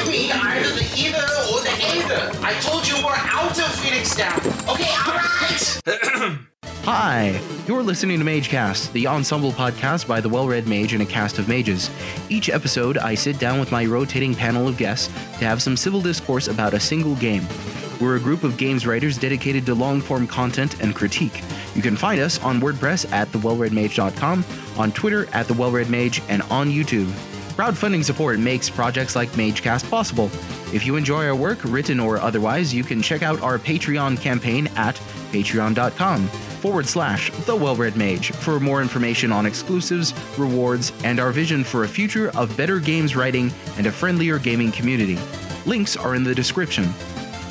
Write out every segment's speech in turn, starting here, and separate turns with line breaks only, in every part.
Give me either the either or the either. I told you we're out of Phoenix Down. Okay, all right.
Hi, you're listening to MageCast, the ensemble podcast by the well-read mage and a cast of mages. Each episode, I sit down with my rotating panel of guests to have some civil discourse about a single game. We're a group of games writers dedicated to long-form content and critique. You can find us on WordPress at thewellreadmage.com, on Twitter at thewellreadmage, and on YouTube. Crowdfunding support makes projects like MageCast possible. If you enjoy our work, written or otherwise, you can check out our Patreon campaign at patreon.com/thewellreadmage for more information on exclusives, rewards, and our vision for a future of better games writing and a friendlier gaming community. Links are in the description.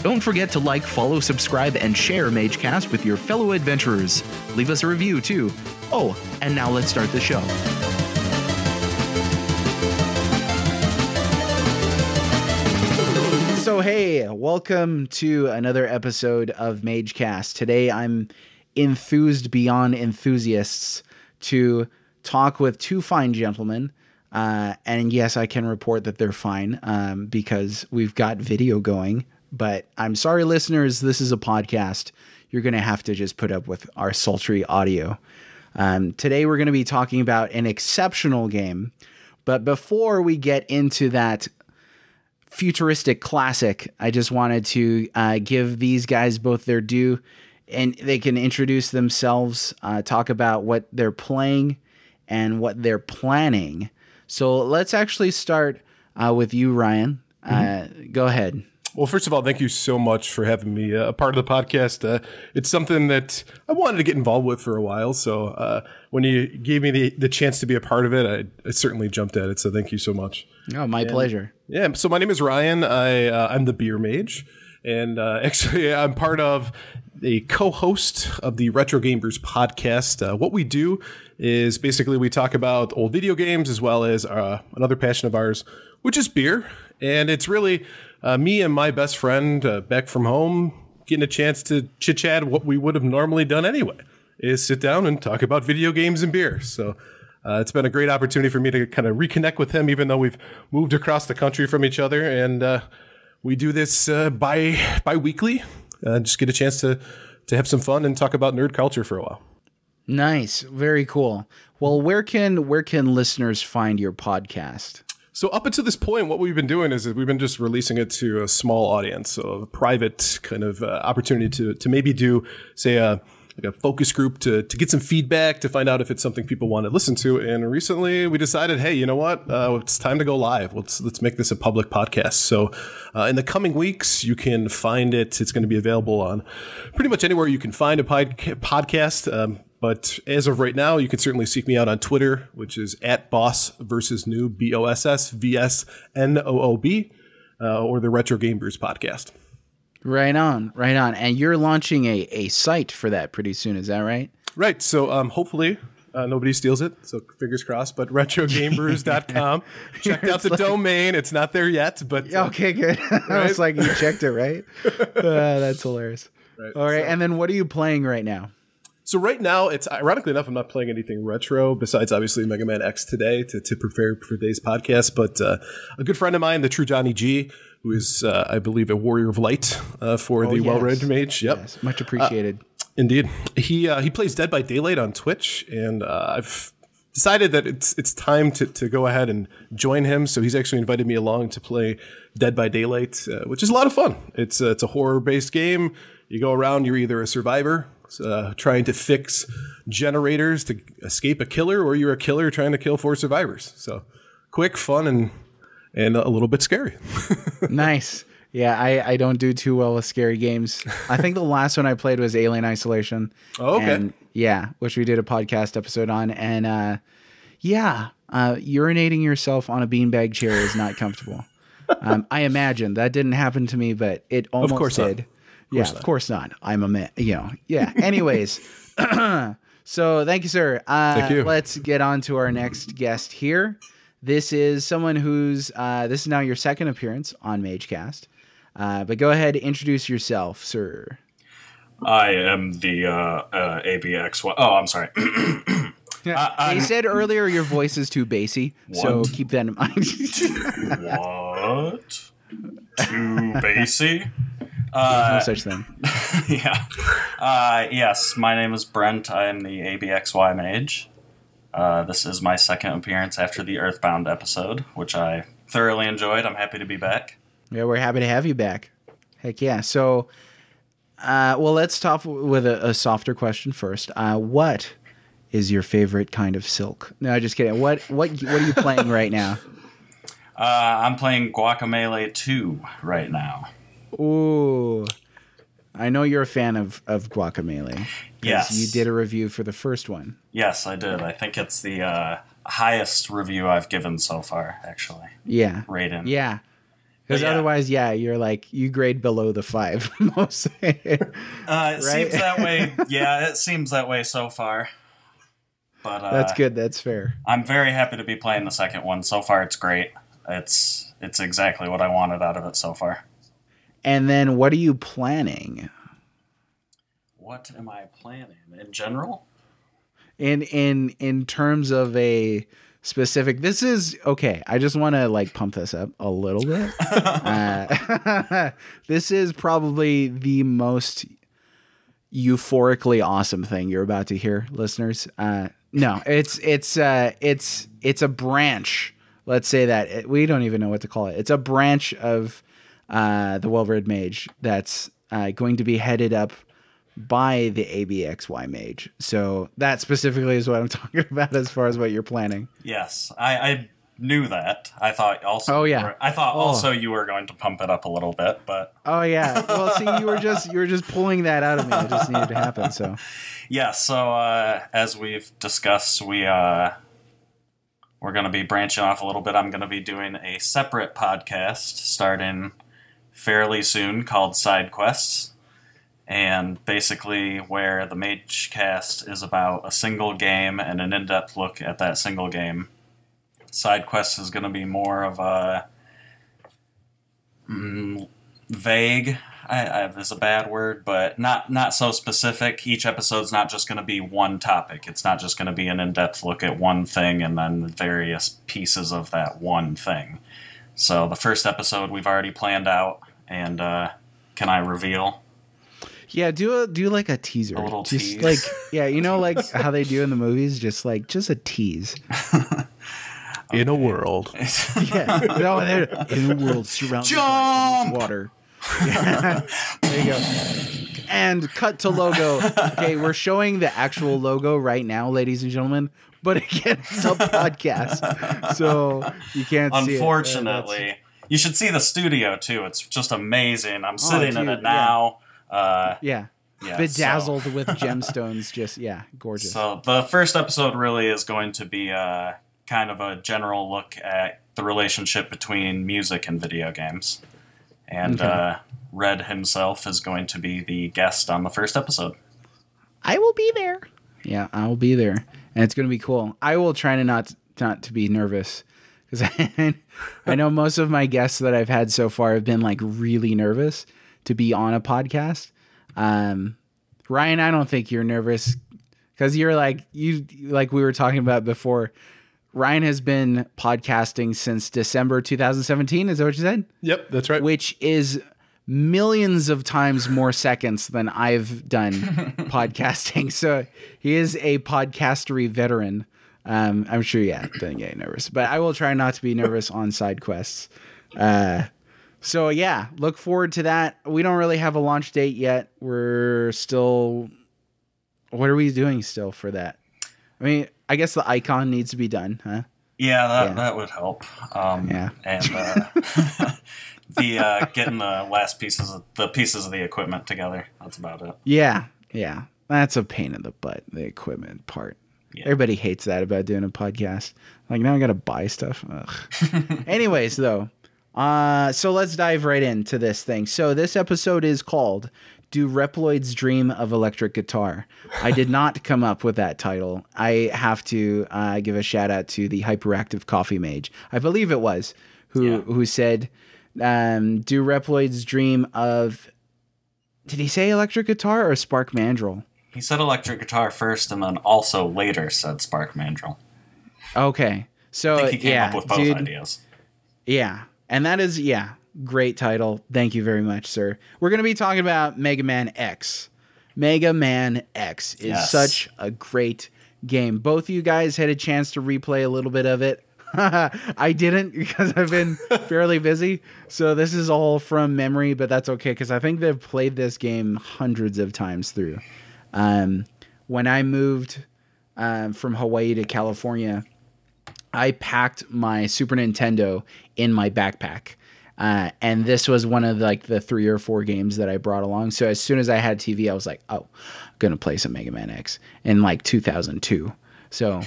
Don't forget to like, follow, subscribe, and share MageCast with your fellow adventurers. Leave us a review, too. Oh, and now let's start the show. So hey, welcome to another episode of MageCast. Today I'm enthused beyond enthusiasts to talk with two fine gentlemen. And yes, I can report that they're fine because we've got video going. But I'm sorry, listeners, this is a podcast. You're going to have to just put up with our sultry audio. Today we're going to be talking about an exceptional game. But before we get into that futuristic classic, I just wanted to give these guys both their due, and they can introduce themselves, talk about what they're playing and what they're planning. So let's actually start with you, Ryan. Go ahead.
Well, first of all, thank you so much for having me a part of the podcast. It's something that I wanted to get involved with for a while. So when you gave me the chance to be a part of it, I certainly jumped at it. So thank you so much.
Oh, my pleasure.
Yeah. So my name is Ryan. I'm the beer mage. And actually, I'm part of a co-host of the Retro Game Brews podcast. What we do is basically we talk about old video games as well as another passion of ours, which is beer. And it's really me and my best friend back from home getting a chance to chit-chat what we would have normally done anyway, is sit down and talk about video games and beer. So it's been a great opportunity for me to kind of reconnect with him, even though we've moved across the country from each other. And we do this bi-weekly, just get a chance to have some fun and talk about nerd culture for a while.
Nice. Very cool. Well, where can listeners find your podcast?
So up until this point, what we've been doing is we've been just releasing it to a small audience, so a private kind of opportunity to maybe do, say, like a focus group to get some feedback, to find out if it's something people want to listen to. And recently we decided, hey, you know what? It's time to go live. Let's make this a public podcast. So in the coming weeks, you can find it. It's going to be available on pretty much anywhere you can find a podcast. But as of right now, you can certainly seek me out on Twitter, which is @BossVsNoob, BossVSNoob, or the Retro Game Brews podcast.
Right on, right on. And you're launching a site for that pretty soon, is that right?
Right. So hopefully nobody steals it. So fingers crossed. But retrogamebrews.com. Checked out the domain. It's not there yet. But
okay, good. I was like, you checked it, right? That's hilarious. Right. All right. So, and then what are you playing right now?
So right now, it's ironically enough, I'm not playing anything retro besides obviously Mega Man X today to prepare for today's podcast. But a good friend of mine, the True Johnny G, who is, I believe, a Warrior of Light for the Well-Read Mage. Yep.
Yes, much appreciated.
Indeed. He plays Dead by Daylight on Twitch, and I've decided that it's time to go ahead and join him. So he's actually invited me along to play Dead by Daylight, which is a lot of fun. It's a horror-based game. You go around, you're either a survivor trying to fix generators to escape a killer, or you're a killer trying to kill 4 survivors. So quick, fun, and a little bit scary.
Nice. Yeah, I don't do too well with scary games. I think the last one I played was Alien Isolation.
Oh, okay.
And, yeah, which we did a podcast episode on. And urinating yourself on a beanbag chair is not comfortable. I imagine that didn't happen to me, but it almost did.
Not.
Of course not. I'm a man, yeah. Anyways, so thank you, sir.
Thank you.
Let's get on to our next guest here. This is someone who's, this is now your second appearance on MageCast. But go ahead, introduce yourself, sir.
I am the ABXY. Oh, I'm sorry.
He said earlier your voice is too bassy, so keep that in mind.
What? Too bassy.
There's no such thing.
Yeah. Yes, my name is Brent. I am the ABXY Mage. This is my second appearance after the Earthbound episode, which I thoroughly enjoyed. I'm happy to be back.
Yeah, we're happy to have you back. Heck yeah. So, well, let's start with a softer question first. What is your favorite kind of silk? No, just kidding. What are you playing right now?
I'm playing Guacamelee 2 right now.
Ooh. I know you're a fan of Guacamelee.
Yes.
You did a review for the first one.
Yes, I did. I think it's the highest review I've given so far, actually.
Yeah.
Rating.
Yeah. Because otherwise, you're like, you grade below the 5 mostly.
It seems that way. Yeah, it seems that way so far. But
that's good. That's fair.
I'm very happy to be playing the second one. So far, it's great. It's exactly what I wanted out of it so far.
And then what are you planning?
What am I planning in general?
In terms of a specific, this is okay. I just want to like pump this up a little bit. This is probably the most euphorically awesome thing you're about to hear, listeners. No, it's a branch. Let's say that we don't even know what to call it. It's a branch of the Well-Read Mage that's going to be headed up by the ABXY Mage. So that specifically is what I'm talking about as far as what you're planning.
Yes, I knew that. I thought also.
Oh yeah.
Also you were going to pump it up a little bit, but.
Oh yeah. Well, see, you were just pulling that out of me. It just needed to happen. So.
Yeah. So as we've discussed, we're going to be branching off a little bit. I'm going to be doing a separate podcast starting fairly soon called Side Quests. And basically where the Mage cast is about a single game and an in-depth look at that single game. Side Quests is going to be more of a vague, is a bad word, but not so specific. Each episode's not just going to be one topic. It's not just going to be an in-depth look at one thing and then various pieces of that one thing. So the first episode we've already planned out, and can I reveal?
Yeah, do like a teaser.
A little
just
tease.
Like, yeah, you know, like how they do in the movies, just a tease.
In a world.
Yeah, no, in a world surrounded by water. Yeah. There you go. And cut to logo. Okay, we're showing the actual logo right now, ladies and gentlemen. But again, it's a podcast, so you can't see it.
Unfortunately, you should see the studio too. It's just amazing. I'm sitting in it now.
Yeah. Bedazzled with gemstones. Just, gorgeous.
So the first episode really is going to be kind of a general look at the relationship between music and video games. And Red himself is going to be the guest on the first episode.
I will be there. Yeah, I will be there. And it's going to be cool. I will try to not to be nervous. Because I know most of my guests that I've had so far have been like really nervous to be on a podcast. Ryan, I don't think you're nervous because you're like we were talking about before. Ryan has been podcasting since December 2017. Is that what you said?
Yep, that's right.
Which is millions of times more seconds than I've done podcasting. So he is a podcastery veteran. I'm sure, doesn't get nervous, but I will try not to be nervous on Side Quests. So yeah, look forward to that. We don't really have a launch date yet. We're still, what are we doing still for that? I mean, I guess the icon needs to be done, huh?
Yeah, that would help. And the getting the last pieces of the equipment together. That's about it.
Yeah. That's a pain in the butt, the equipment part. Yeah. Everybody hates that about doing a podcast. Like, now I got to buy stuff. Ugh. Anyways, though. So let's dive right into this thing. So this episode is called Do Reploids Dream of Electric Guitar? I did not come up with that title. I have to give a shout out to the Hyperactive Coffee Mage. I believe it was who said, do Reploids dream of, did he say electric guitar or spark mandrel?
He said electric guitar first and then also later said spark mandrel.
Okay. So
I think he came up with both ideas.
Yeah. And that is, Great title. Thank you very much, sir. We're going to be talking about Mega Man X. Mega Man X is such a great game. Both of you guys had a chance to replay a little bit of it. I didn't because I've been fairly busy. So this is all from memory, but that's okay because I think they've played this game hundreds of times through. When I moved from Hawaii to California, I packed my Super Nintendo in my backpack. And this was one of like the 3 or 4 games that I brought along. So as soon as I had TV, I was like, oh, I'm going to play some Mega Man X in like 2002. So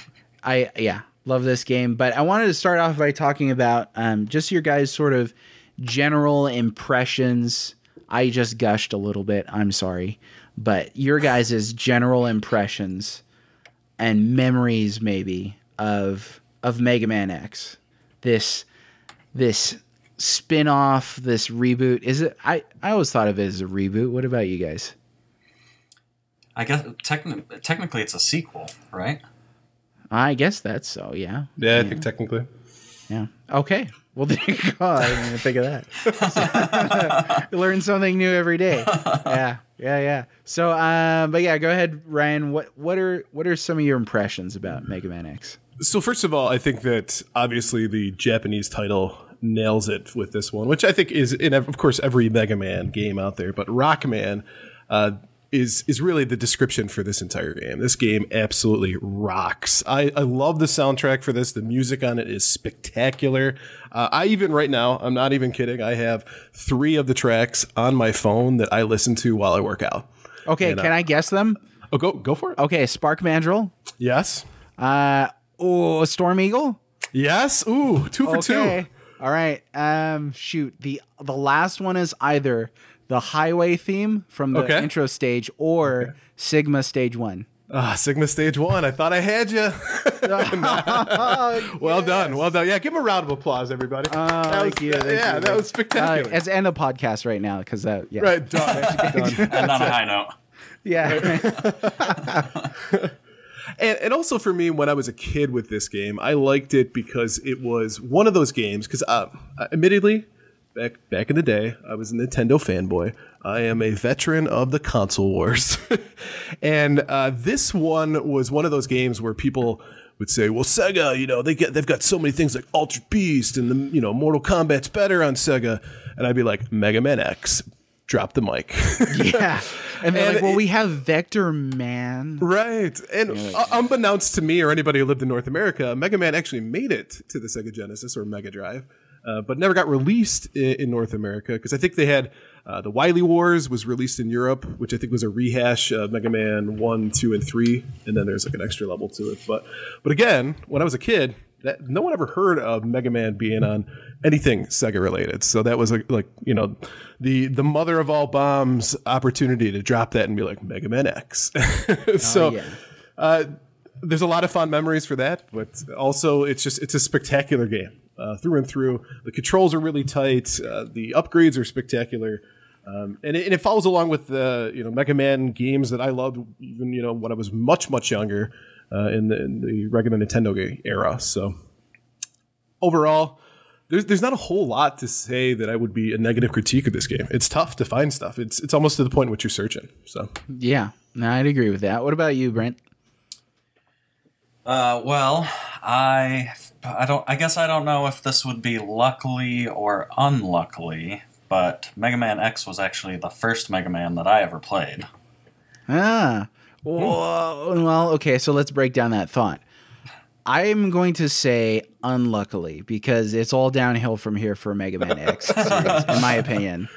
love this game. But I wanted to start off by talking about just your guys' sort of general impressions. I just gushed a little bit. I'm sorry. But your guys' general impressions and memories maybe of Mega Man X. This spin-off, this reboot. Is it? I always thought of it as a reboot. What about you guys?
I guess technically it's a sequel, right?
I guess that's so, yeah.
Yeah, I think technically.
Yeah. Okay. Well, there you go. I didn't even think of that. Learn something new every day. Yeah. So, but yeah, go ahead, Ryan. What are some of your impressions about Mega Man X?
So first of all, I think that obviously the Japanese title nails it with this one, which I think is in, of course, every Mega Man game out there. But Rockman is really the description for this entire game. This game absolutely rocks. I love the soundtrack for this. The music on it is spectacular. I even right now, I'm not even kidding, I have 3 of the tracks on my phone that I listen to while I work out.
Okay, and, can I guess them?
Oh, go for it.
Okay, Spark Mandrill.
Yes.
Storm Eagle.
Yes. Ooh, 2 for 2.
All right. Shoot. The last one is either the highway theme from the intro stage or Sigma Stage 1.
Sigma Stage 1. I thought I had you. Well done. Yeah, give him a round of applause, everybody.
Thank you.
That was spectacular.
Let's end the podcast right now because that. Yeah.
Right. Done.
And on a high note.
Yeah.
And also for me, when I was a kid with this game, I liked it because it was one of those games. Because admittedly, back in the day, I was a Nintendo fanboy. I am a veteran of the console wars, and this one was one of those games where people would say, "Well, Sega, they've got so many things like Altered Beast and the Mortal Kombat's better on Sega," and I'd be like, "Mega Man X." Drop the mic.
Yeah. And they're like, well, we have Vector Man.
Right. And unbeknownst to me or anybody who lived in North America, Mega Man actually made it to the Sega Genesis or Mega Drive, but never got released in North America because I think they had the Wily Wars was released in Europe, which I think was a rehash of Mega Man 1, 2, and 3. And then there's like an extra level to it. But again, when I was a kid, no one ever heard of Mega Man being on anything Sega related. So that was like the mother of all bombs opportunity to drop that and be like Mega Man X. So there's a lot of fond memories for that, but also it's a spectacular game through and through. The controls are really tight. The upgrades are spectacular. And it follows along with the Mega Man games that I loved even when I was much younger in the regular Nintendo era. So overall, there's not a whole lot to say that I would be a negative critique of this game. It's tough to find stuff. It's almost to the point in which you're searching. So
yeah, no, I'd agree with that. What about you, Brent?
Well, I guess I don't know if this would be luckily or unluckily, but Mega Man X was actually the first Mega Man that I ever played.
Well, okay, so let's break down that thought. I'm going to say unluckily because it's all downhill from here for Mega Man X series, in my opinion.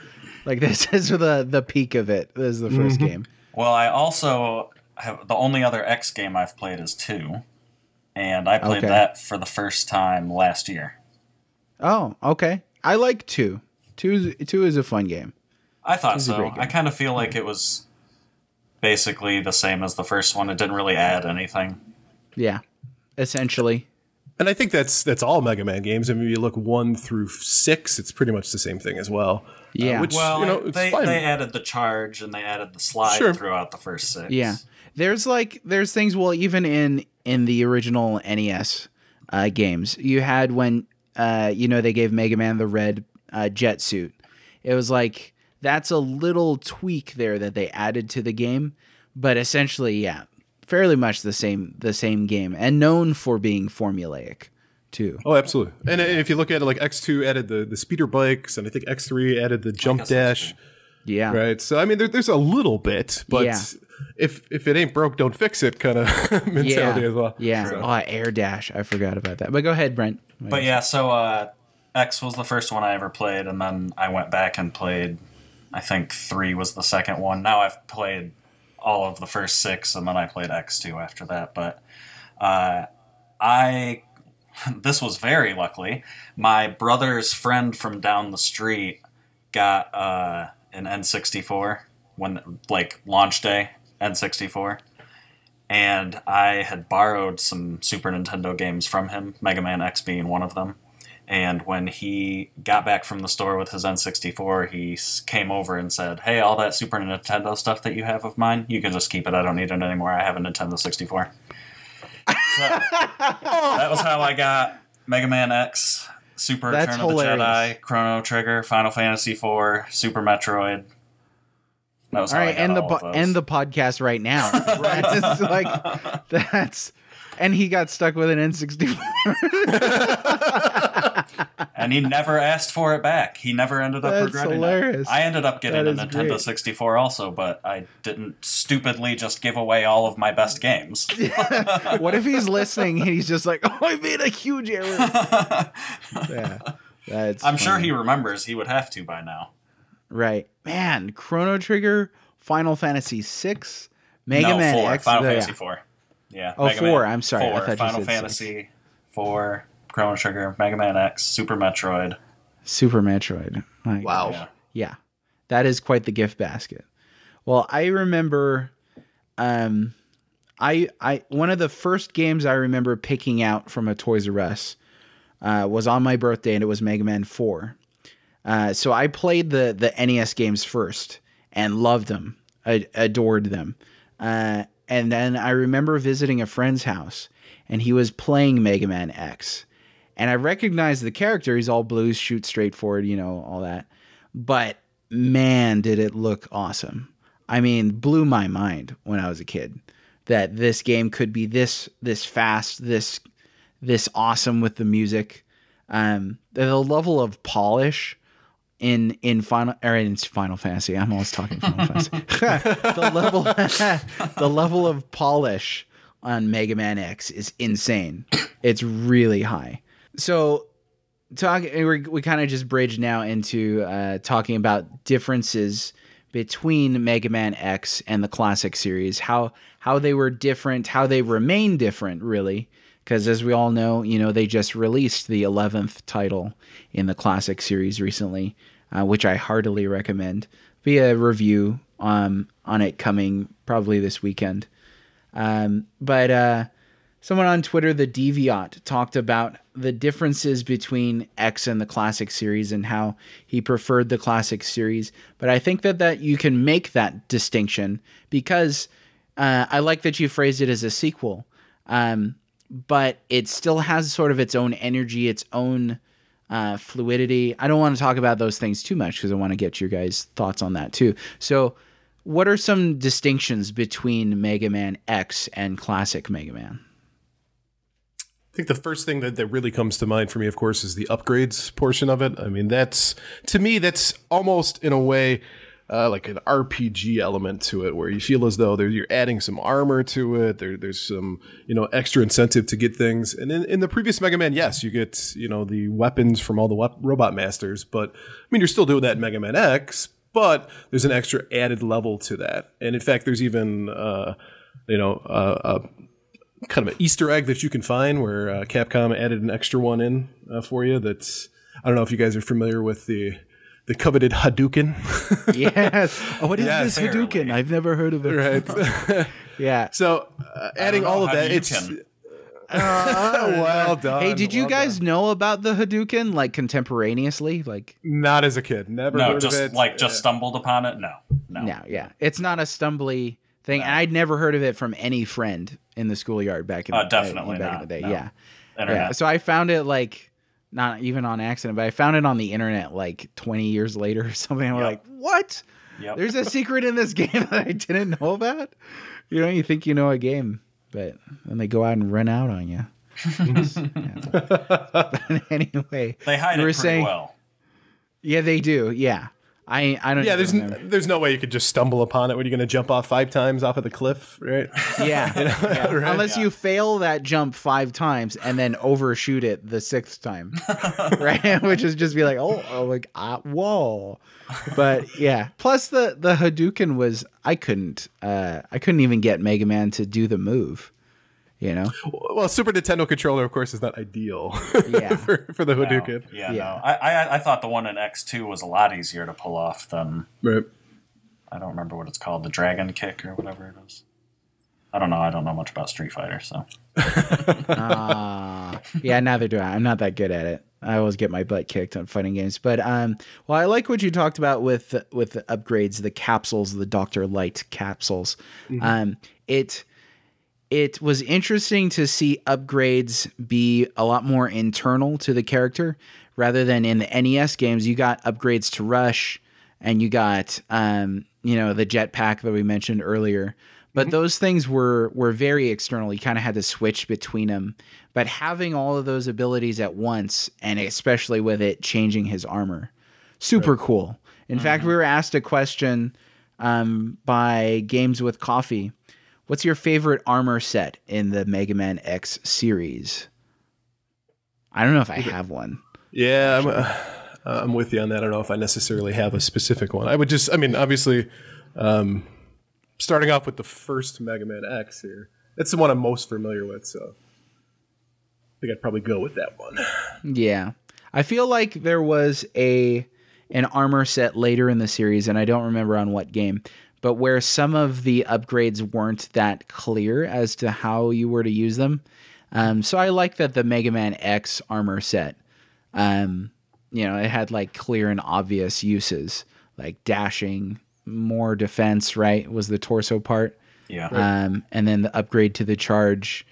Like this is the peak of it. This is the first game.
Well, I also have the only other X game I've played is 2, and I played that for the first time last year. Oh,
okay. I like 2. 2 is a fun game.
I thought so. I kind of feel like it was basically the same as the first one. It didn't really add anything.
Yeah, essentially.
And I think that's all Mega Man games. I mean, you look 1 through 6, it's pretty much the same thing as well.
Yeah.
They added the charge and they added the slide throughout the first 6.
Yeah. There's things, well, even in the original NES games, you had when, they gave Mega Man the red jet suit. It was like, that's a little tweak there that they added to the game, but essentially, yeah, fairly much the same game, and known for being formulaic too.
Oh, absolutely. And if you look at it, like X2 added the speeder bikes, and I think X3 added the jump dash.
Yeah.
Right. So I mean, there's a little bit, but
Yeah.
if it ain't broke, don't fix it kind of mentality as well.
Yeah.
True.
Oh, air dash. I forgot about that. But go ahead, Brent.
But yeah, so X was the first one I ever played, and then I went back and played, I think 3 was the second one. Now I've played all of the first 6, and then I played X2 after that. But this was very luckily. My brother's friend from down the street got an N64 when, like, launch day N64. And I had borrowed some Super Nintendo games from him, Mega Man X being one of them. And when he got back from the store with his N64, he came over and said, "Hey, all that Super Nintendo stuff that you have of mine, you can just keep it. I don't need it anymore. I have a Nintendo 64. So that was how I got Mega Man X, Super
That's
Return of the
hilarious.
Jedi, Chrono Trigger, Final Fantasy IV, Super Metroid. That was
All
how
right,
I got all of those.
end the podcast right now. Right? It's like, that's, and he got stuck with an N64.
And he never asked for it back. He never ended up
That's
regretting
hilarious.
it. I ended up getting
That
a
is
Nintendo
great.
64 also, but I didn't stupidly just give away all of my best games.
What if he's listening and he's just like, "Oh, I made a huge error." Yeah, that's.
I'm sure
funny.
he remembers. He would have to by now.
Right, man. Chrono Trigger, Final Fantasy VI, Mega Man
4.
X.
Final
yeah.
Fantasy 4. Yeah.
Oh,
Mega
4.
Man
I'm sorry. I
4,
thought you
Final
said
Fantasy 4, Chrono Trigger, Mega Man X, Super Metroid.
Super Metroid. My
Wow.
gosh. Yeah, that is quite the gift basket. Well, I remember, I one of the first games I remember picking out from a Toys R Us was on my birthday, and it was Mega Man 4. So I played the NES games first and loved them, adored them. And then I remember visiting a friend's house, and he was playing Mega Man X. And I recognized the character. He's all blues, shoot straight forward, you know, all that. But man, did it look awesome. I mean, blew my mind when I was a kid that this game could be this fast, this awesome with the music. The level of polish in Final Fantasy. I'm always talking Final Fantasy. the level of polish on Mega Man X is insane. It's really high. So we kind of just bridge now into talking about differences between Mega Man X and the classic series, how they were different, how they remain different, really. Because as we all know, you know, they just released the 11th title in the classic series recently, which I heartily recommend. Be a review on it coming probably this weekend. But someone on Twitter, the Deviot, talked about the differences between X and the classic series and how he preferred the classic series. But I think that you can make that distinction because I like that you phrased it as a sequel. But it still has sort of its own energy, its own fluidity. I don't want to talk about those things too much because I want to get your guys' thoughts on that too. So what are some distinctions between Mega Man X and classic Mega Man?
I think the first thing that really comes to mind for me, of course, is the upgrades portion of it. I mean, to me, that's almost in a way like an RPG element to it, where you feel as though you're adding some armor to it. There's some, extra incentive to get things. And in the previous Mega Man, yes, you get, the weapons from all the robot masters. But I mean, you're still doing that in Mega Man X, but there's an extra added level to that. And in fact, there's even, kind of an Easter egg that you can find where Capcom added an extra one in for you. That's, I don't know if you guys are familiar with the coveted Hadouken.
Yes. Oh, what is
Yeah,
this Hadouken? I've never heard of it.
Right.
Yeah.
So adding all of that, it's well done.
Hey, did you
well
guys
done.
know about the Hadouken like contemporaneously? Like,
Not as a kid. Never
No,
heard
just
of it.
just stumbled upon it. No.
no, yeah, it's not a stumbly thing. I'd never heard of it from any friend in the schoolyard back in the
Definitely
back
not,
in the day.
no.
Yeah.
Internet.
Yeah. So I found it like not even on accident, but I found it on the internet like 20 years later or something. I'm like, what?
Yep.
There's a secret in this game that I didn't know about. You know, you think you know a game, but then they go out and run out on you. But anyway,
They hide it pretty well.
Yeah, they do. Yeah. I don't.
Yeah, there's no way you could just stumble upon it when you're going to jump off 5 times off of the cliff, right?
Yeah, yeah.
Right?
Unless you fail that jump 5 times and then overshoot it the 6th time, right? Which is just be like, whoa. But yeah. Plus the Hadouken was I couldn't even get Mega Man to do the move. You know,
well, Super Nintendo controller, of course, is not ideal.
Yeah.
for the Hadouken.
No. I thought the one in X2 was a lot easier to pull off than.
Right.
I don't remember what it's called, the Dragon Kick or whatever it is. I don't know. I don't know much about Street Fighter, so.
Yeah, neither do I. I'm not that good at it. I always get my butt kicked on fighting games. But well, I like what you talked about with the upgrades, the capsules, the Dr. Light capsules. Mm-hmm. It was interesting to see upgrades be a lot more internal to the character rather than in the NES games. You got upgrades to Rush and you got, the jetpack that we mentioned earlier. But those things were very external. You kind of had to switch between them. But having all of those abilities at once, and especially with it changing his armor, super cool. In fact, we were asked a question by Games with Coffee. What's your favorite armor set in the Mega Man X series? I don't know if I have one.
Yeah, I'm with you on that. I don't know if I necessarily have a specific one. Obviously, starting off with the first Mega Man X here, it's the one I'm most familiar with, so I think I'd probably go with that one.
Yeah. I feel like there was an armor set later in the series, and I don't remember on what game, but where some of the upgrades weren't that clear as to how you were to use them. So I like that the Mega Man X armor set, it had like clear and obvious uses, like dashing, more defense, right, was the torso part.
Yeah.
And then the upgrade to the charge,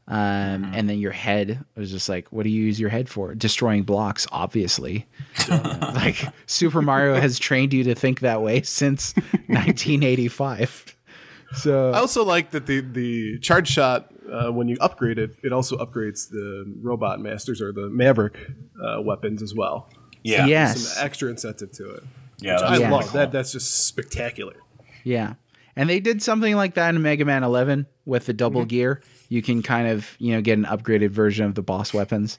and then your head was just like, what do you use your head for? Destroying blocks, obviously. Like Super Mario has trained you to think that way since 1985. So
I also like that the charge shot, when you upgrade it, it also upgrades the Robot Masters or the Maverick weapons as well.
Yeah.
Yes.
Some extra incentive to it.
Yeah.
I
Yeah.
love that. That's just spectacular.
Yeah. And they did something like that in Mega Man 11 with the double gear. You can kind of, get an upgraded version of the boss weapons.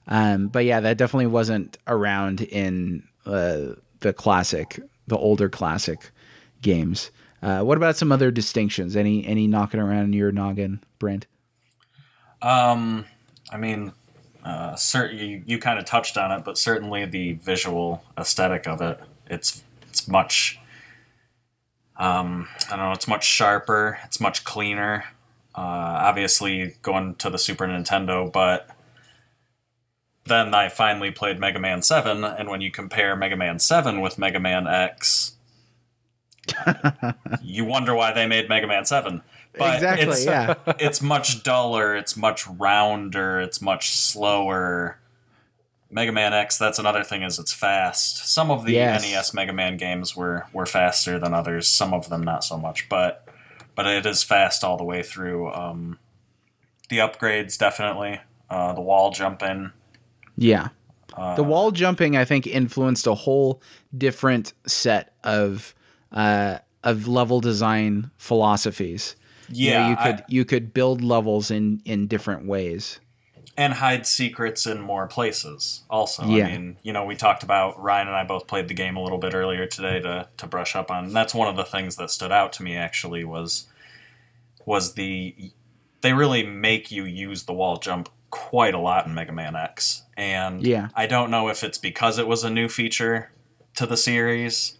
But yeah, that definitely wasn't around in the older classic games. What about some other distinctions? Any knocking around in your noggin, Brent?
You kind of touched on it, but certainly the visual aesthetic of it, it's much, it's much sharper, it's much cleaner. Obviously going to the Super Nintendo, but then I finally played Mega Man 7, and when you compare Mega Man 7 with Mega Man X, you wonder why they made Mega Man 7. But
exactly, yeah.
It's much duller, it's much rounder, it's much slower. Mega Man X, that's another thing, is it's fast. Some of the NES Mega Man games were faster than others, some of them not so much, but it is fast all the way through. The upgrades, definitely. The wall jumping.
Yeah. The wall jumping, I think, influenced a whole different set of level design philosophies.
Yeah.
You could build levels in different ways.
And hide secrets in more places, also.
Yeah.
I mean, we talked about, Ryan and I both played the game a little bit earlier today to brush up on. And that's one of the things that stood out to me, actually, was they really make you use the wall jump quite a lot in Mega Man X. And I don't know if it's because it was a new feature to the series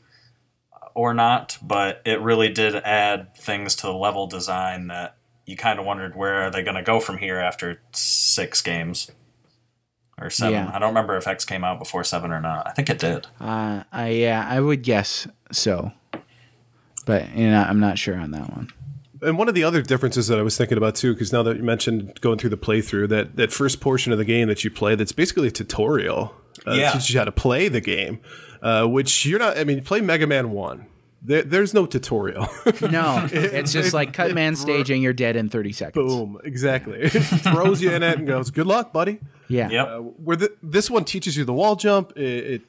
or not, but it really did add things to the level design that you kind of wondered, where are they going to go from here after 6 games or 7?
Yeah.
I don't remember if X came out before 7 or not. I think it did.
I would guess so, but I'm not sure on that one.
And one of the other differences that I was thinking about too, because now that you mentioned going through the playthrough, that first portion of the game that you play, that's basically a tutorial. It teaches you how to play the game, which you're not. I mean, you play Mega Man 1. There's no tutorial.
No, it's just like cut man staging. You're dead in 30 seconds.
Boom. Exactly. It throws you in it and goes, "Good luck, buddy."
Yeah.
Yep.
This one teaches you the wall jump. It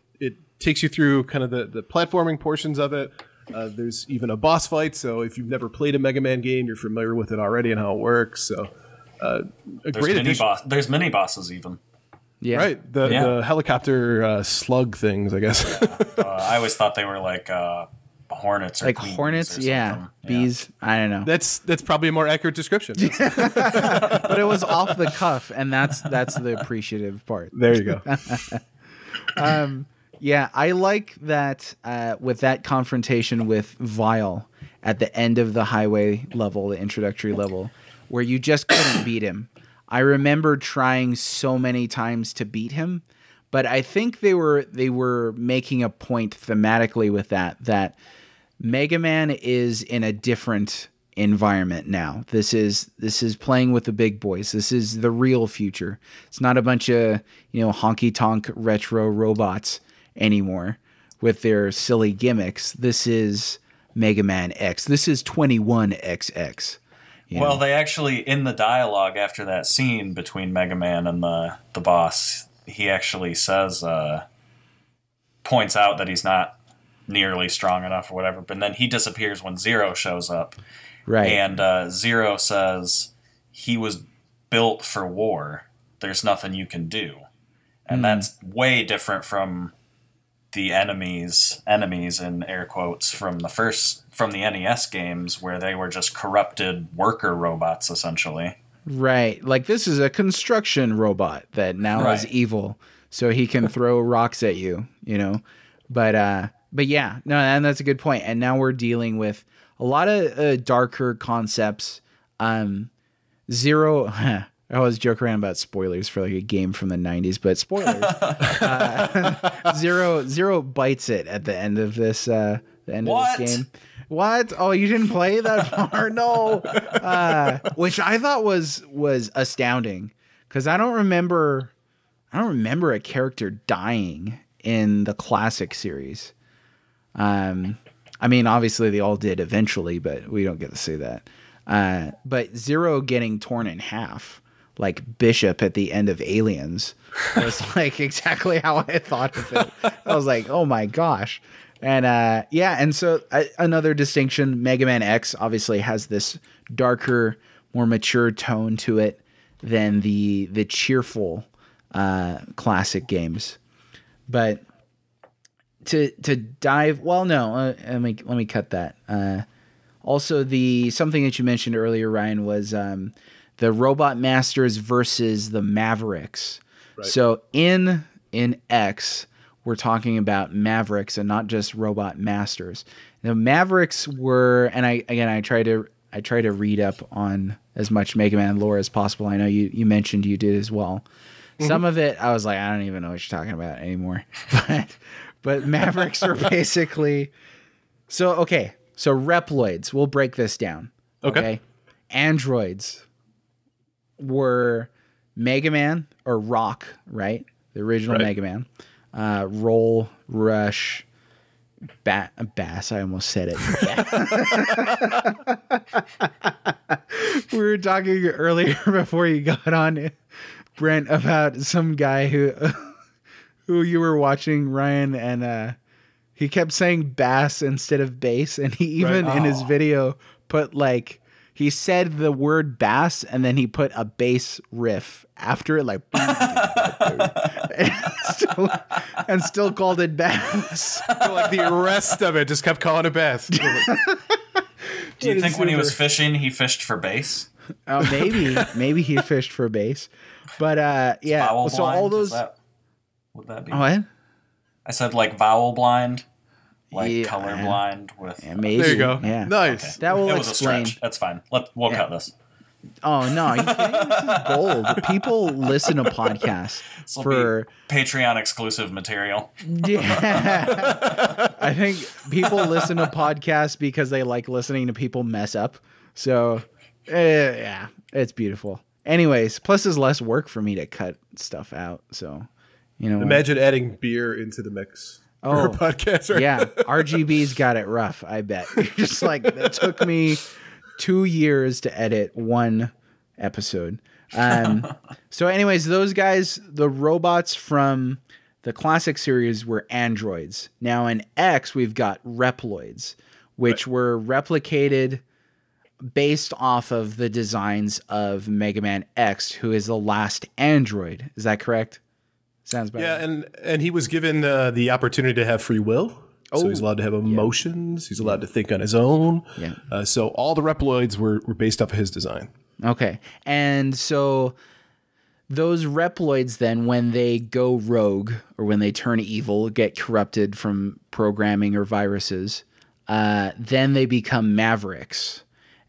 takes you through kind of the platforming portions of it. There's even a boss fight. So if you've never played a Mega Man game, you're familiar with it already and how it works. So
There's mini bosses even.
Yeah.
Right. The helicopter slug things, I guess.
I always thought they were like hornets or
Like
queen
hornets,
bees or something.
bees. I don't know.
That's probably a more accurate description.
But it was off the cuff, and that's the appreciative part.
There you go.
Yeah, I like that with that confrontation with Vile at the end of the highway level, the introductory level, where you just couldn't beat him. I remember trying so many times to beat him, but I think they were making a point thematically with that Mega Man is in a different environment now. This is playing with the big boys. This is the real future. It's not a bunch of, honky tonk retro robots anymore with their silly gimmicks. This is Mega Man X. This is 21XX.
Well, they actually, in the dialogue after that scene between Mega Man and the boss, he actually says, points out that he's not nearly strong enough or whatever, but then he disappears when Zero shows up.
Right.
And Zero says, he was built for war. There's nothing you can do. And that's way different from the enemies in air quotes from the NES games, where they were just corrupted worker robots essentially.
Right. Like, this is a construction robot that now is evil, so he can throw rocks at you, But yeah, no, and that's a good point. And now we're dealing with a lot of darker concepts. Zero, I always joke around about spoilers for like a game from the 90s, but spoilers. Zero bites it at the end of this of this game. What? Oh, you didn't play that far? No. Which I thought was astounding, because I don't remember a character dying in the classic series. I mean, obviously they all did eventually, but we don't get to see that. But Zero getting torn in half, like Bishop at the end of Aliens, was like exactly how I thought of it. I was like, oh my gosh. And and so another distinction, Mega Man X obviously has this darker, more mature tone to it than the cheerful classic games. But to dive, well, no, let me cut that. Also, something that you mentioned earlier, Ryan, was the Robot Masters versus the Mavericks. Right. So in X, we're talking about Mavericks and not just Robot Masters. The Mavericks were, and I try to read up on as much Mega Man lore as possible. I know you mentioned you did as well. Mm-hmm. Some of it I was like, I don't even know what you're talking about anymore. But Mavericks are basically so Reploids. We'll break this down. Okay. Androids were Mega Man or Rock, right? The original Mega Man. Roll, Rush, Bass. I almost said it. We were talking earlier before you got on, Brent, about some guy who you were watching, Ryan, and he kept saying bass instead of bass, and he even in his video put he said the word bass and then he put a bass riff after it, like and still called it bass.
So like the rest of it just kept calling it bass.
Do you think when he was fishing, he fished for bass?
Maybe he fished for bass, but yeah.
Vowel
so
blind?
all those.
Would that be?
What?
I said like vowel blind, like color blind with.
Yeah, maybe.
There you go.
Yeah.
Nice.
Okay. That will
it was
explain.
A stretch. That's fine. We'll cut this.
Oh no! Are you kidding? This is gold. People listen to podcasts for
Patreon exclusive material.
Yeah, I think people listen to podcasts because they like listening to people mess up. So, yeah, it's beautiful. Anyways, plus there's less work for me to cut stuff out. So, you know,
Imagine adding beer into the mix for our podcast. Right?
Yeah, RGB's got it rough. I bet. Just like it took me 2 years to edit one episode. So, anyways, those guys, the robots from the classic series were androids. Now in X, we've got Reploids, which were replicated based off of the designs of Mega Man X, who is the last android. Is that correct? Sounds better.
Yeah, and he was given the opportunity to have free will. So he's allowed to have emotions. He's allowed to think on his own.
Yeah.
So all the Reploids were based off of his design.
Okay. And so those Reploids then, when they go rogue or when they turn evil, get corrupted from programming or viruses, then they become Mavericks.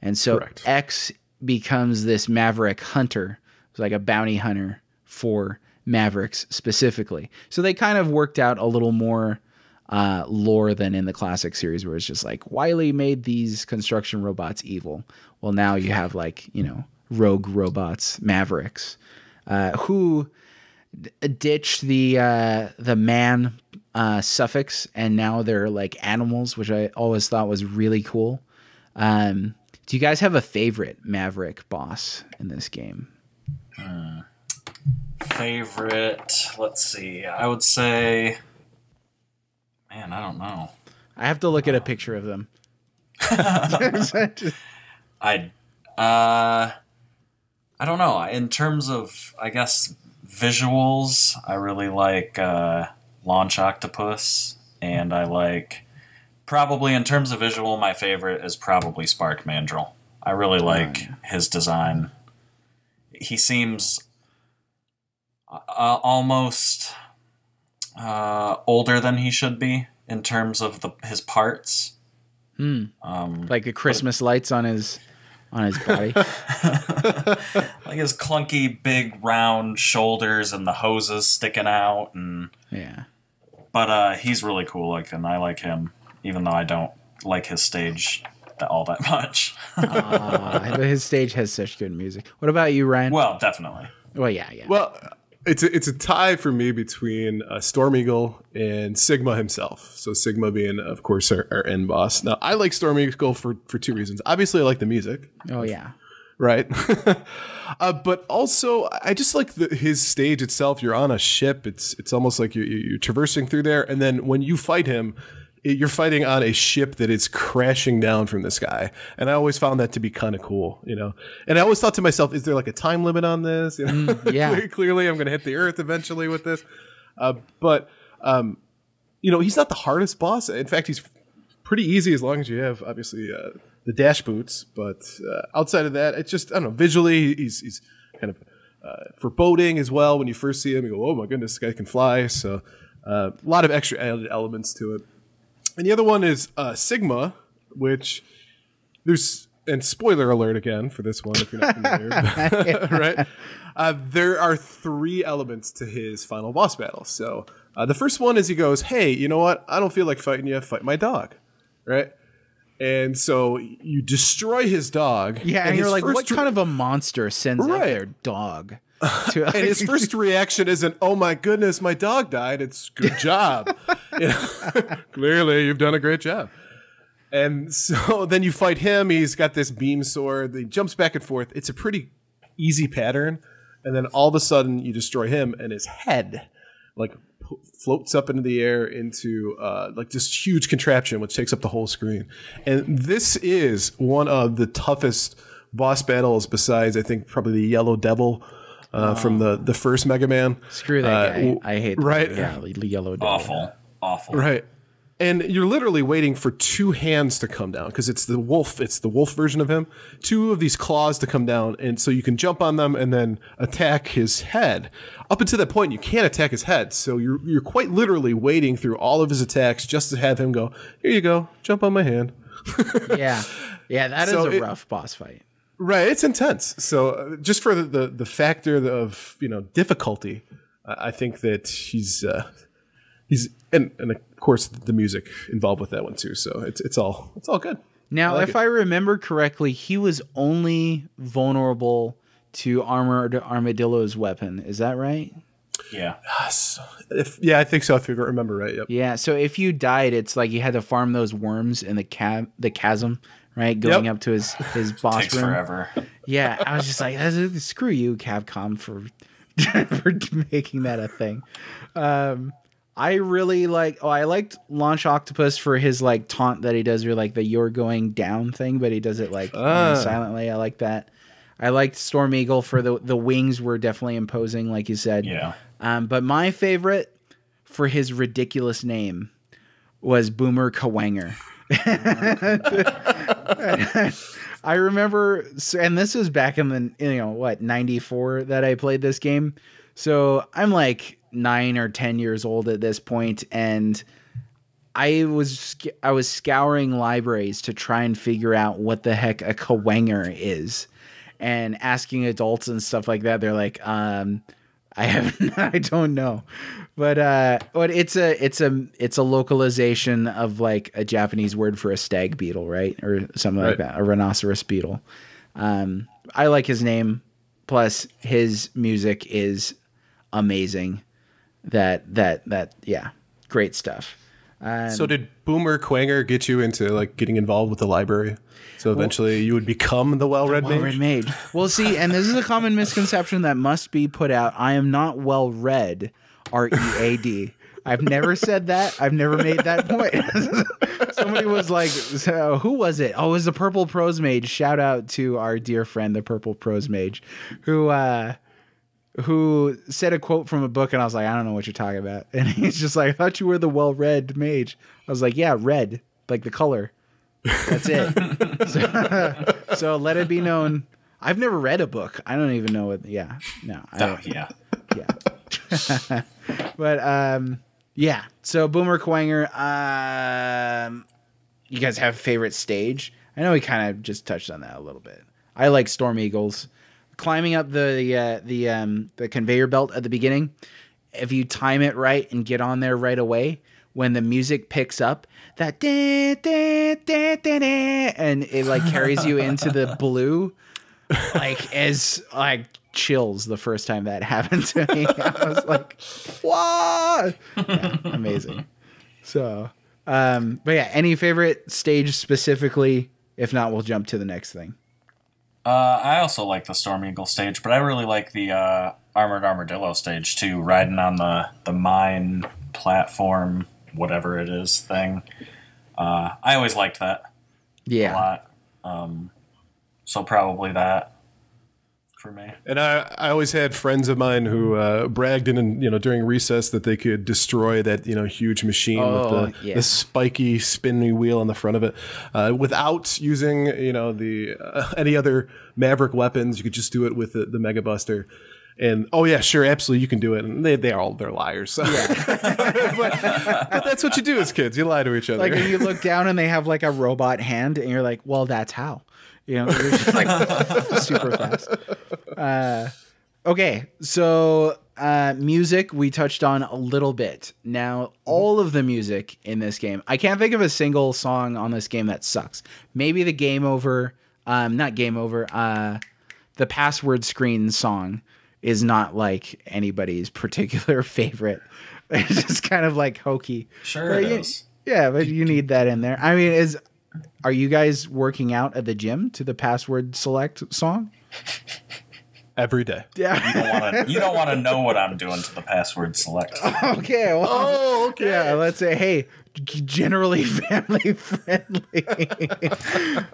And so
Correct.
X becomes this Maverick hunter. It's like a bounty hunter for Mavericks specifically. So they kind of worked out a little more lore than in the classic series, where it's just like Wily made these construction robots evil. Well, now you have like, you know, rogue robots, Mavericks, who ditched the man suffix, and now they're like animals, which I always thought was really cool. Do you guys have a favorite Maverick boss in this game?
Favorite? Let's see. I would say... Man, I don't know.
I have to look at a picture of them.
I don't know. In terms of, I guess, visuals, I really like Launch Octopus, and I like... Probably in terms of visual, my favorite is probably Spark Mandrill. I really like his design. He seems almost older than he should be in terms of his parts.
Like the Christmas lights on his body.
Like his clunky, big, round shoulders and the hoses sticking out. And
Yeah.
But he's really cool, and I like him. Even though I don't like his stage all that much.
But his stage has such good music. What about you, Ryan?
Well, definitely.
Well, yeah.
Well, it's a tie for me between Storm Eagle and Sigma himself. So Sigma being, of course, our end boss. Now, I like Storm Eagle for two reasons. Obviously, I like the music.
Oh, yeah.
Right? But also, I just like his stage itself. You're on a ship. It's almost like you're traversing through there. And then when you fight him, you're fighting on a ship that is crashing down from the sky. And I always found that to be kind of cool, you know? And I always thought to myself, is there like a time limit on this? You know?
Yeah.
Clearly, I'm going to hit the Earth eventually with this. But you know, he's not the hardest boss. In fact, he's pretty easy as long as you have, obviously, the dash boots. But outside of that, it's just, I don't know, visually, he's kind of foreboding as well. When you first see him, you go, oh my goodness, this guy can fly. So a lot of extra added elements to it. And the other one is Sigma, which there's, and spoiler alert again for this one if you're not familiar, right? There are 3 elements to his final boss battle. So the first one is he goes, hey, you know what? I don't feel like fighting you. Fight my dog, right? And so you destroy his dog.
Yeah, and you're like, what kind of a monster sends out their dog?
And his first reaction isn't, oh my goodness, my dog died. It's good job. You know, clearly, you've done a great job. And so then you fight him. He's got this beam sword. He jumps back and forth. It's a pretty easy pattern. And then all of a sudden, you destroy him, and his head like floats up into the air into like this huge contraption, which takes up the whole screen. And this is one of the toughest boss battles besides, I think, probably the Yellow Devil. From the first Mega Man.
Screw that guy. I hate that.
Right?
Yeah, Yellow Devil.
Awful.
Right. And you're literally waiting for 2 hands to come down because it's the wolf version of him. 2 of these claws to come down, and so you can jump on them and then attack his head. Up until that point, you can't attack his head, so you're quite literally waiting through all of his attacks just to have him go, here you go, jump on my hand.
Yeah, that is a rough boss fight.
Right, it's intense. So just for the factor of, you know, difficulty, I think that he's and of course the music involved with that one too. So it's all good.
Now, if I remember correctly, he was only vulnerable to Armored Armadillo's weapon. Is that right?
Yeah.
Yes. I think so. If you remember right. Yep.
Yeah. So if you died, it's like you had to farm those worms in the chasm, right? Going up to his boss
Takes
room.
forever.
Yeah. I was just like, screw you, Capcom, for making that a thing. I really I liked Launch Octopus for his like taunt that he does, or like the "you're going down" thing, but he does it like silently. I like that. I liked Storm Eagle for the wings were definitely imposing, like you said.
Yeah.
But my favorite for his ridiculous name was Boomer Kawanger. I remember, and this was back in the 94 that I played this game. So I'm like 9 or 10 years old at this point, and I was scouring libraries to try and figure out what the heck a Kawanger is, and asking adults and stuff like that. They're like, I don't know, but it's a localization of like a Japanese word for a stag beetle, right, or something like that, a rhinoceros beetle. I like his name, plus his music is amazing. Great stuff.
So did Boomer Quanger get you into like getting involved with the library? So eventually you would become the well-read mage?
Well, see, and this is a common misconception that must be put out. I am not well-read, R-E-A-D. I've never said that. I've never made that point. Somebody was like, so who was it? Oh, it was the Purple Prose Mage. Shout out to our dear friend, the Purple Prose Mage, who said a quote from a book, and I was like, I don't know what you're talking about. And he's just like, I thought you were the well-read mage. I was like, yeah, red, like the color. That's it. So let it be known, I've never read a book. I don't even know what. Yeah, no.
Yeah.
But yeah. So Boomer Quanger. You guys have a favorite stage? I know we kind of just touched on that a little bit. I like Storm Eagles. Climbing up the conveyor belt at the beginning, if you time it right and get on there right away, when the music picks up, that da, da, da, da, da, and it like carries you into the blue, like as like chills the first time that happened to me. I was like, what? Yeah, amazing. So, but yeah, any favorite stage specifically? If not, we'll jump to the next thing.
I also like the Storm Eagle stage, but I really like the Armored Armadillo stage too, riding on the mine platform, whatever it is thing. I always liked that a lot. So probably that for me.
And I always had friends of mine who bragged during recess that they could destroy that huge machine with the spiky spinny wheel on the front of it without using the any other Maverick weapons. You could just do it with the Mega Buster. And sure, absolutely, you can do it. And they're liars. So. Yeah. but that's what you do as kids. You lie to each other.
Like if you look down and they have like a robot hand, and you're like, well, that's how. You're just like super fast. Okay, so music we touched on a little bit. Now, all of the music in this game, I can't think of a single song on this game that sucks. Maybe the Game Over, not Game Over, the password screen song is not like anybody's particular favorite. It's just kind of like hokey.
Sure it is.
Yeah, but you need that in there. I mean, are you guys working out at the gym to the password select song?
Every day.
Yeah.
You don't want to know what I'm doing to the password select.
Okay. Well, okay. Yeah, let's say, hey, generally family friendly.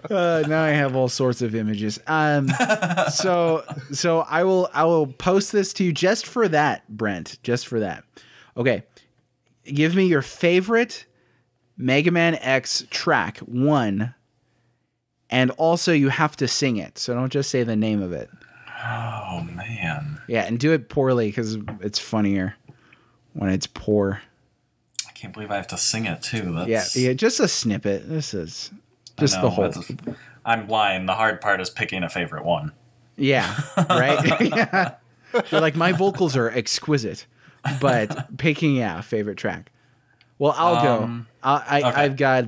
Now I have all sorts of images. So I will post this to you just for that, Brent. Just for that. Okay. Give me your favorite Mega Man X track, one, and also you have to sing it. So don't just say the name of it.
Oh, man.
Yeah, and do it poorly because it's funnier when it's poor.
I can't believe I have to sing it, too.
Yeah, just a snippet. This is just the whole...
I'm lying. The hard part is picking a favorite one.
Yeah, right? Yeah. You're like, my vocals are exquisite, but picking, favorite track. Well, I'll go.
Okay.
I've got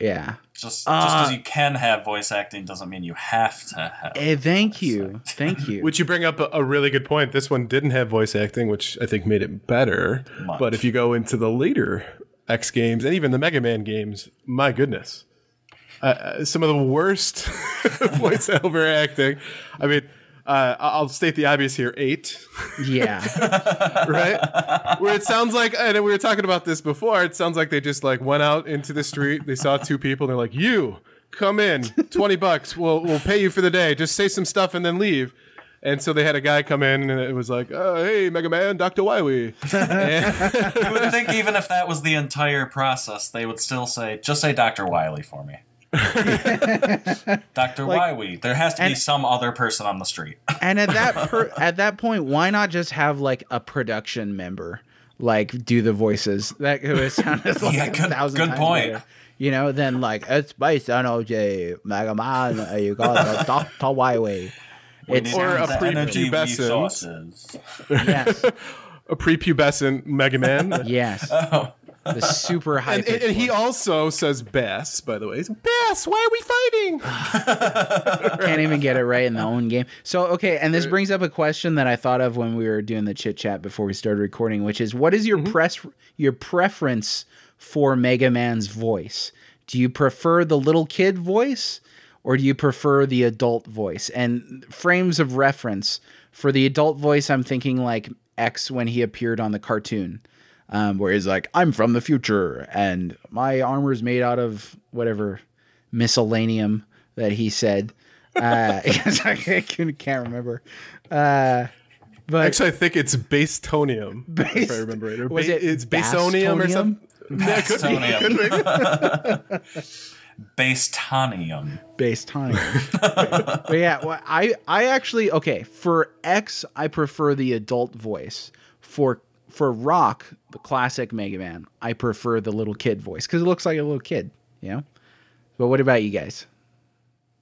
Yeah.
Just because you can have voice acting doesn't mean you have to have.
Thank you.
Which you bring up a really good point. This one didn't have voice acting, which I think made it better.
Much.
But if you go into the later X games and even the Mega Man games, my goodness. Some of the worst voiceover acting. I mean, I'll state the obvious here. 8.
Yeah.
Right? Where it sounds like, and we were talking about this before, it sounds like they just like went out into the street. They saw 2 people. And they're like, you come in, $20. We'll pay you for the day. Just say some stuff and then leave. And so they had a guy come in and it was like, hey, Mega Man, Dr. Wily.
You would think even if that was the entire process, they would still say, just say Dr. Wily for me. Dr. Wily. There has to be some other person on the street.
And at that point, why not just have like a production member like do the voices? That could have sounded like 1,000
good
times
point.
better. You know, then like it's based on OJ Mega Man. You got Dr. Wily. It's
or a
prepubescent.
Yes.
A prepubescent Mega Man.
Yes.
Oh.
The super high.
And he also says Bass, by the way. He's, Bass, why are we fighting?
Can't even get it right in the own game. So, okay, and this brings up a question that I thought of when we were doing the chit chat before we started recording, which is, what is your preference for Mega Man's voice? Do you prefer the little kid voice, or do you prefer the adult voice? And frames of reference for the adult voice, I'm thinking like X when he appeared on the cartoon. Where he's like, I'm from the future, and my armor is made out of whatever miscellaneum that he said. I can't remember. But
actually, I think it's Bastonium. If I remember right. It's Basonium or something?
Bastonium.
Bastonium. But yeah, well, I actually, okay, for X, I prefer the adult voice. For Rock, the classic Mega Man, I prefer the little kid voice because it looks like a little kid, you know? But what about you guys?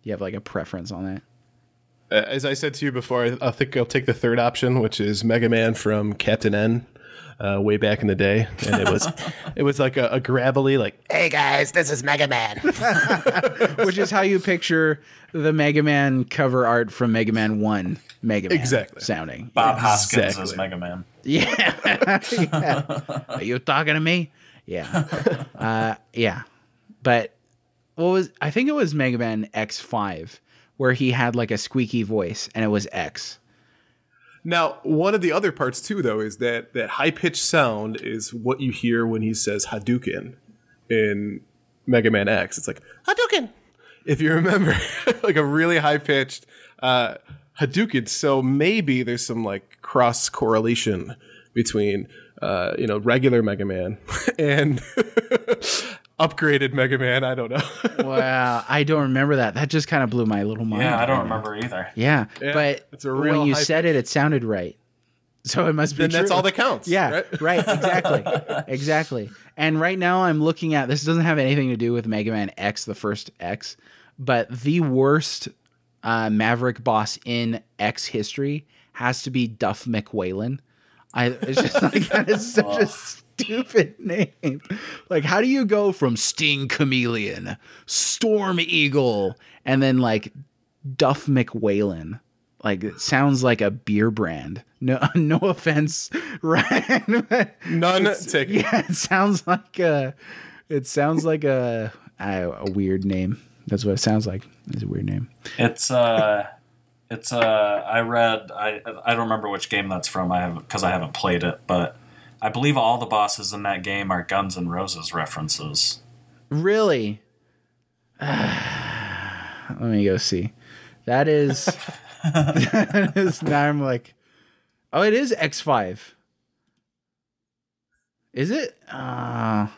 Do you have like a preference on that?
As I said to you before, I think I'll take the third option, which is Mega Man from Captain N, way back in the day. And it was like a gravelly, like, hey guys, this is Mega Man.
Which is how you picture the Mega Man cover art from Mega Man 1 Mega Man sounding.
Bob Hoskins as Mega Man.
Yeah. Yeah. Are you talking to me? Yeah. Yeah. But I think it was Mega Man X5 where he had like a squeaky voice and it was X.
Now, one of the other parts too, though, is that high-pitched sound is what you hear when he says Hadouken in Mega Man X. It's like, Hadouken! If you remember, like a really high-pitched Hadouken. So maybe there's some like cross-correlation between, regular Mega Man and upgraded Mega Man. I don't know.
Wow, I don't remember that. That just kind of blew my little mind.
Yeah, I don't remember either.
Yeah, but
it's a real
when you said it, it sounded right. So it must be
then
true.
That's all that counts.
Yeah, right, exactly. Exactly. And right now I'm looking at, this doesn't have anything to do with Mega Man X, the first X, but the worst Maverick boss in X history has to be Duff McWhalen. It's just like, that is such a stupid name. Like, how do you go from Sting Chameleon, Storm Eagle, and then like Duff McWhalen? Like, it sounds like a beer brand. No offense, Ryan.
None taken.
Yeah, it sounds like a weird name. That's what it sounds like. It's a weird name.
I don't remember which game that's from. Because I haven't played it, but I believe all the bosses in that game are Guns N' Roses references.
Really? Let me go see. That is now I'm like, oh, it is X5. Is it? Come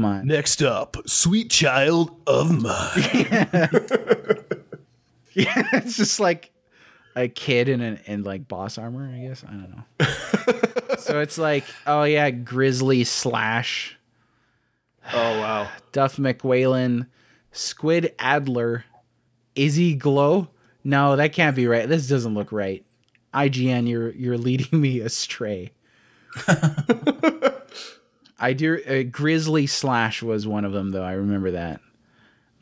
on.
Next up, Sweet Child of Mine.
Yeah, it's just like a kid in like boss armor, I guess. I don't know. So it's like, oh yeah, Grizzly Slash.
Oh wow.
Duff McWhalen, Squid Adler, Izzy Glow. No, that can't be right. This doesn't look right. IGN, you're leading me astray. Grizzly Slash was one of them, though. I remember that.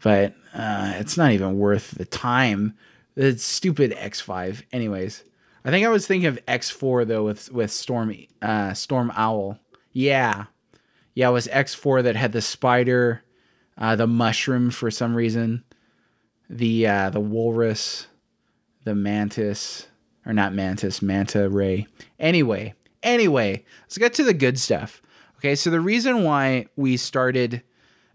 But it's not even worth the time. The stupid X5. Anyways, I think I was thinking of X4 though with Storm Owl. Yeah, it was X4 that had the spider, the mushroom for some reason, the walrus, the mantis, or not mantis, manta ray. Anyway, let's get to the good stuff. Okay, so the reason why we started,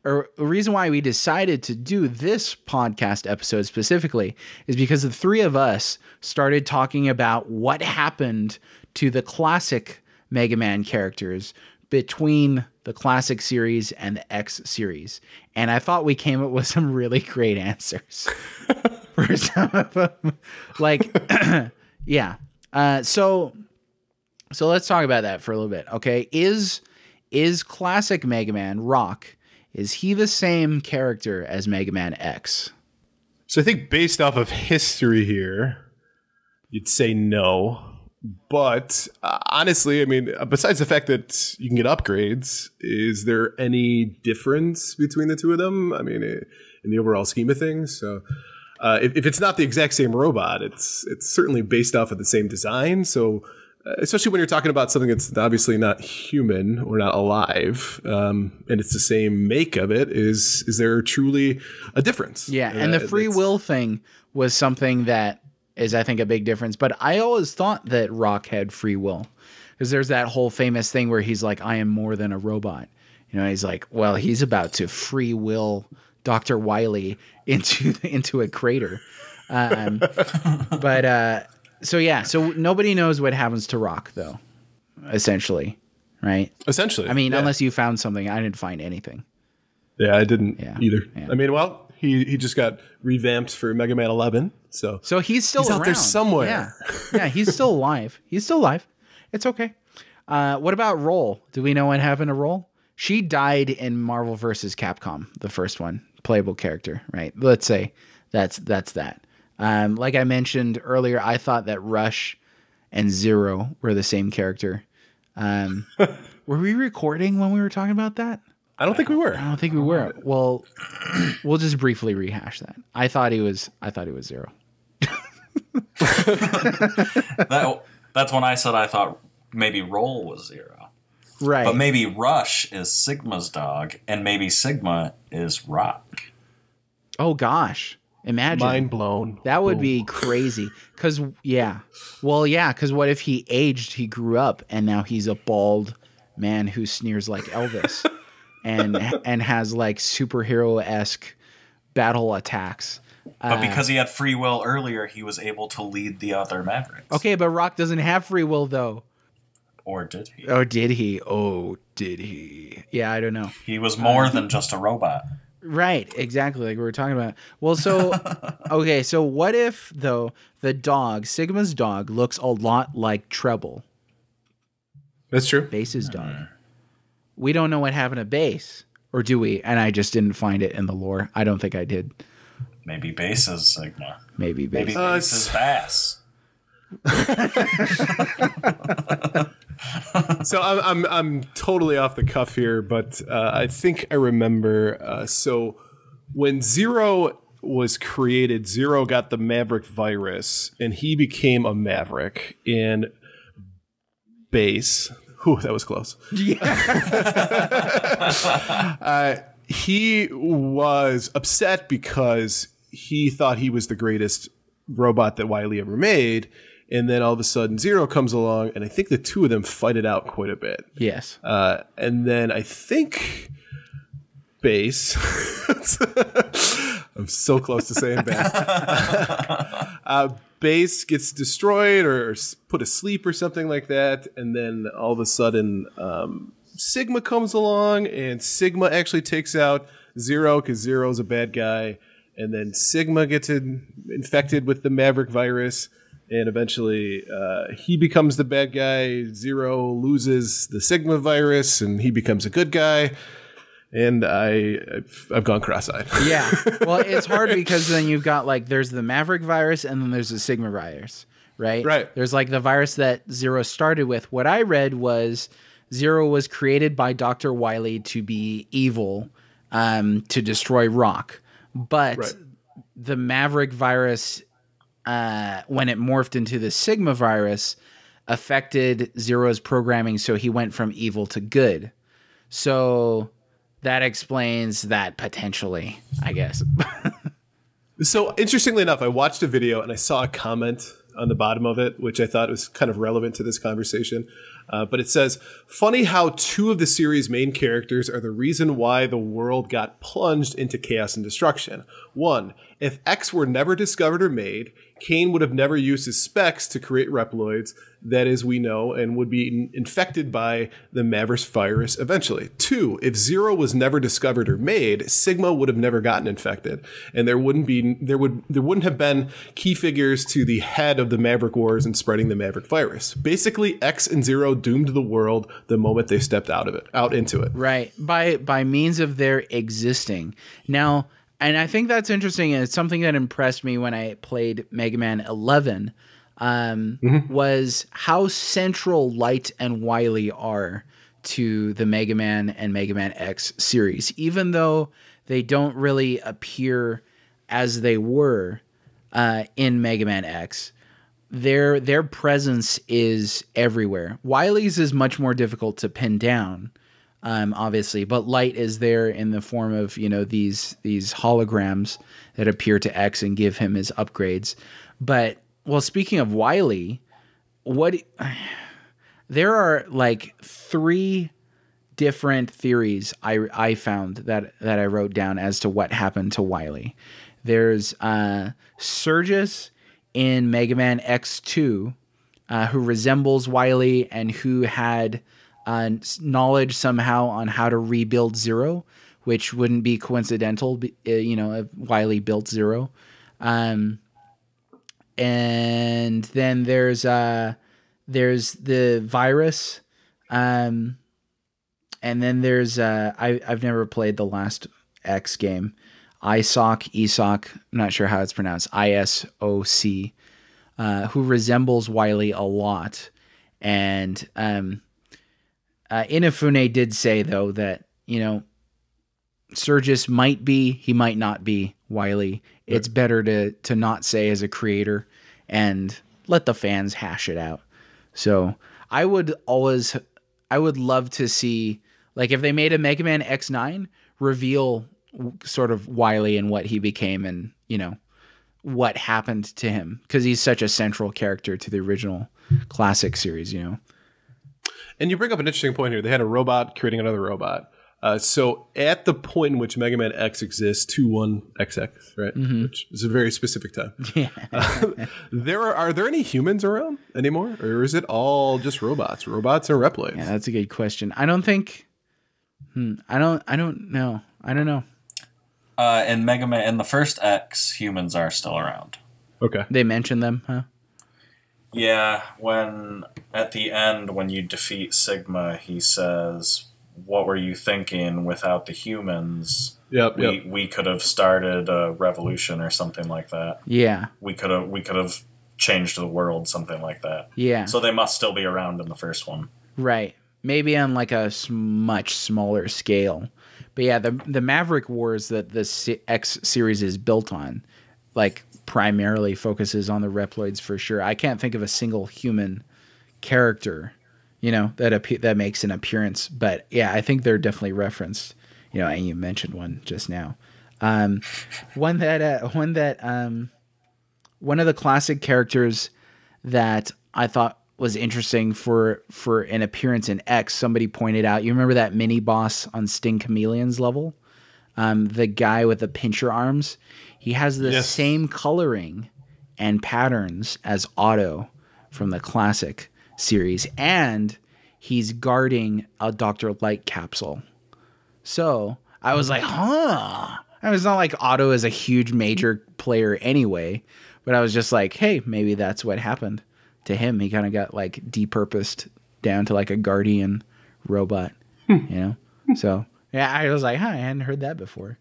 or the reason why we decided to do this podcast episode specifically is because the three of us started talking about what happened to the classic Mega Man characters between the classic series and the X series. And I thought we came up with some really great answers for some of them. Like, yeah. So let's talk about that for a little bit. Okay. Is classic Mega Man Rock, is he the same character as Mega Man X?
So I think based off of history here, you'd say no. But honestly, I mean, besides the fact that you can get upgrades, is there any difference between the two of them? I mean, in the overall scheme of things. So if it's not the exact same robot, it's certainly based off of the same design. So especially when you're talking about something that's obviously not human or not alive, and it's the same make of it, is there truly a difference?
Yeah, and the free will thing was something that is, I think, a big difference. But I always thought that Rock had free will, because there's that whole famous thing where he's like, I am more than a robot. You know, he's like, well, he's about to free will Dr. Wily into a crater. So yeah, so nobody knows what happens to Rock, though, essentially, right?
Essentially.
I mean,
yeah.
unless you found something. I didn't find anything.
Yeah, I didn't either.
Yeah.
I mean, well, he just got revamped for Mega Man 11, so
he's still around.
Out there somewhere.
Yeah, he's still alive. He's still alive. It's okay. What about Roll? Do we know what happened to Roll? She died in Marvel vs. Capcom, the first one, playable character, right? Let's say that's that. Like I mentioned earlier, I thought that Rush and Zero were the same character. Were we recording when we were talking about that?
I don't think we were.
I don't think we were. Well, we'll just briefly rehash that. I thought he was Zero.
That's when I said I thought maybe Roll was Zero.
Right.
But maybe Rush is Sigma's dog, and maybe Sigma is Rock.
Oh, gosh. Imagine.
Mind blown.
That would be crazy. Because what if he aged, he grew up, and now he's a bald man who sneers like Elvis and has like superhero-esque battle attacks.
But because he had free will earlier, he was able to lead the other Mavericks.
Okay, but Rock doesn't have free will, though.
Or did he?
Oh, did he? Yeah, I don't know.
Uh-huh.
He was more than just a robot.
Right, exactly, like we were talking about. Well, so, okay, so what if, though, the dog, Sigma's dog, looks a lot like Treble?
That's true.
Bass's dog. We don't know what happened to Bass, or do we? And I just didn't find it in the lore. I don't think I did.
Maybe Bass is Sigma.
Maybe Bass.
Maybe Bass is Bass.
So I'm totally off the cuff here, but I think I remember. So when Zero was created, Zero got the Maverick virus, and he became a Maverick. In Bass, whew, that was close. Yeah. He was upset because he thought he was the greatest robot that Wily ever made. And then all of a sudden Zero comes along, and I think the two of them fight it out quite a bit.
Yes.
And then I think Bass, I'm so close to saying Bass. Bass gets destroyed or put asleep or something like that. And then all of a sudden Sigma comes along, and Sigma actually takes out Zero because Zero's a bad guy. And then Sigma gets infected with the Maverick virus. And eventually he becomes the bad guy. Zero loses the Sigma virus, and he becomes a good guy. And I've gone cross-eyed.
Yeah. Well, it's hard because then you've got like there's the Maverick virus and then there's the Sigma virus, right?
Right.
There's like the virus that Zero started with. What I read was Zero was created by Dr. Wily to be evil, to destroy Rock. But the Maverick virus, when it morphed into the Sigma virus, affected Zero's programming, so he went from evil to good. So that explains that potentially, I guess.
So interestingly enough, I watched a video and I saw a comment on the bottom of it, which I thought was kind of relevant to this conversation. But it says, funny how two of the series' main characters are the reason why the world got plunged into chaos and destruction. One, if X were never discovered or made, Kane would have never used his specs to create Reploids, that is, we know, and would be infected by the Maverick virus eventually. Two, if Zero was never discovered or made, Sigma would have never gotten infected, and there wouldn't have been key figures to the head of the Maverick Wars and spreading the Maverick virus. Basically, X and Zero doomed the world the moment they stepped out into it.
Right, by means of their existing. Now, and I think that's interesting, and it's something that impressed me when I played Mega Man 11, was how central Light and Wily are to the Mega Man and Mega Man X series. Even though they don't really appear as they were in Mega Man X, their presence is everywhere. Wily's is much more difficult to pin down, obviously, but Light is there in the form of, you know, these holograms that appear to X and give him his upgrades. But, well, speaking of Wily, there are like 3 different theories I found that I wrote down as to what happened to Wily. There's Surges in Mega Man X2, who resembles Wily and who had knowledge somehow on how to rebuild Zero, which wouldn't be coincidental, you know, if Wily built Zero. And then there's the virus, and then there's I've never played the last X game, ESOC, I'm not sure how it's pronounced, ISOC, who resembles Wily a lot. And Inafune did say, though, that, you know, Surges might be, he might not be Wily. It's better to not say as a creator and let the fans hash it out. So I would love to see, like, if they made a Mega Man X9, reveal sort of Wily and what he became and, you know, what happened to him, because he's such a central character to the original classic series, you know.
And you bring up an interesting point here. They had a robot creating another robot. So at the point in which Mega Man X exists, 21XX, right? Which is a very specific time. Yeah. Are there any humans around anymore, or is it all just robots? Robots and Reploids?
Yeah, that's a good question. I don't think. I don't know.
In Mega Man, in the first X, humans are still around.
Okay.
They mention them, huh?
Yeah, at the end, when you defeat Sigma, he says, "What were you thinking? Without the humans, we could have started a revolution or something like that.
Yeah,
we could have changed the world, something like that.
Yeah, so
they must still be around in the first one,
right? Maybe on like a much smaller scale, but yeah, the Maverick Wars that the X series is built on, like, primarily focuses on the Reploids for sure. I can't think of a single human character, you know, that makes an appearance, but yeah, I think they're definitely referenced, you know, and you mentioned one just now. One of the classic characters that I thought was interesting for an appearance in X, somebody pointed out, you remember that mini boss on Sting Chameleon's level? The guy with the pincher arms, he has the same coloring and patterns as Otto from the classic series, and he's guarding a Dr. Light capsule. So I was like, huh. I mean, it's not like Otto is a huge major player anyway, but I was just like, hey, maybe that's what happened to him. He kind of got like depurposed down to like a guardian robot, you know? So yeah, I was like, huh, I hadn't heard that before.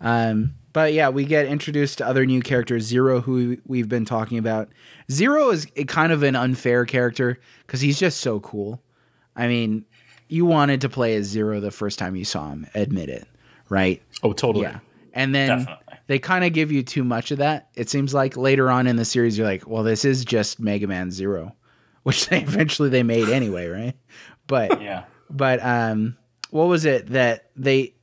But yeah, we get introduced to other new characters. Zero, who we've been talking about. Zero is kind of an unfair character because he's just so cool. I mean, you wanted to play as Zero the first time you saw him. Admit it, right?
Oh, totally.
Yeah. And then
Definitely.
they kind of give you too much of that. It seems like later on in the series, you're like, well, this is just Mega Man Zero, which they eventually made anyway, right? But
Yeah.
but what was it that they?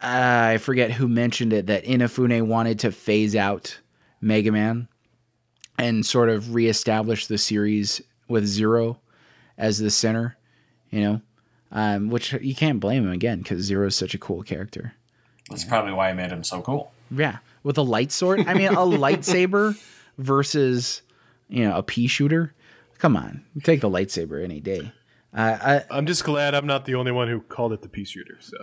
I forget who mentioned it, that Inafune wanted to phase out Mega Man and sort of reestablish the series with Zero as the center, which you can't blame him again because Zero is such a cool character.
That's probably why I made him so cool.
Yeah, with a light sword. I mean, a lightsaber versus, a pea shooter. Come on, you take the lightsaber any day.
I'm just glad I'm not the only one who called it the pea shooter. So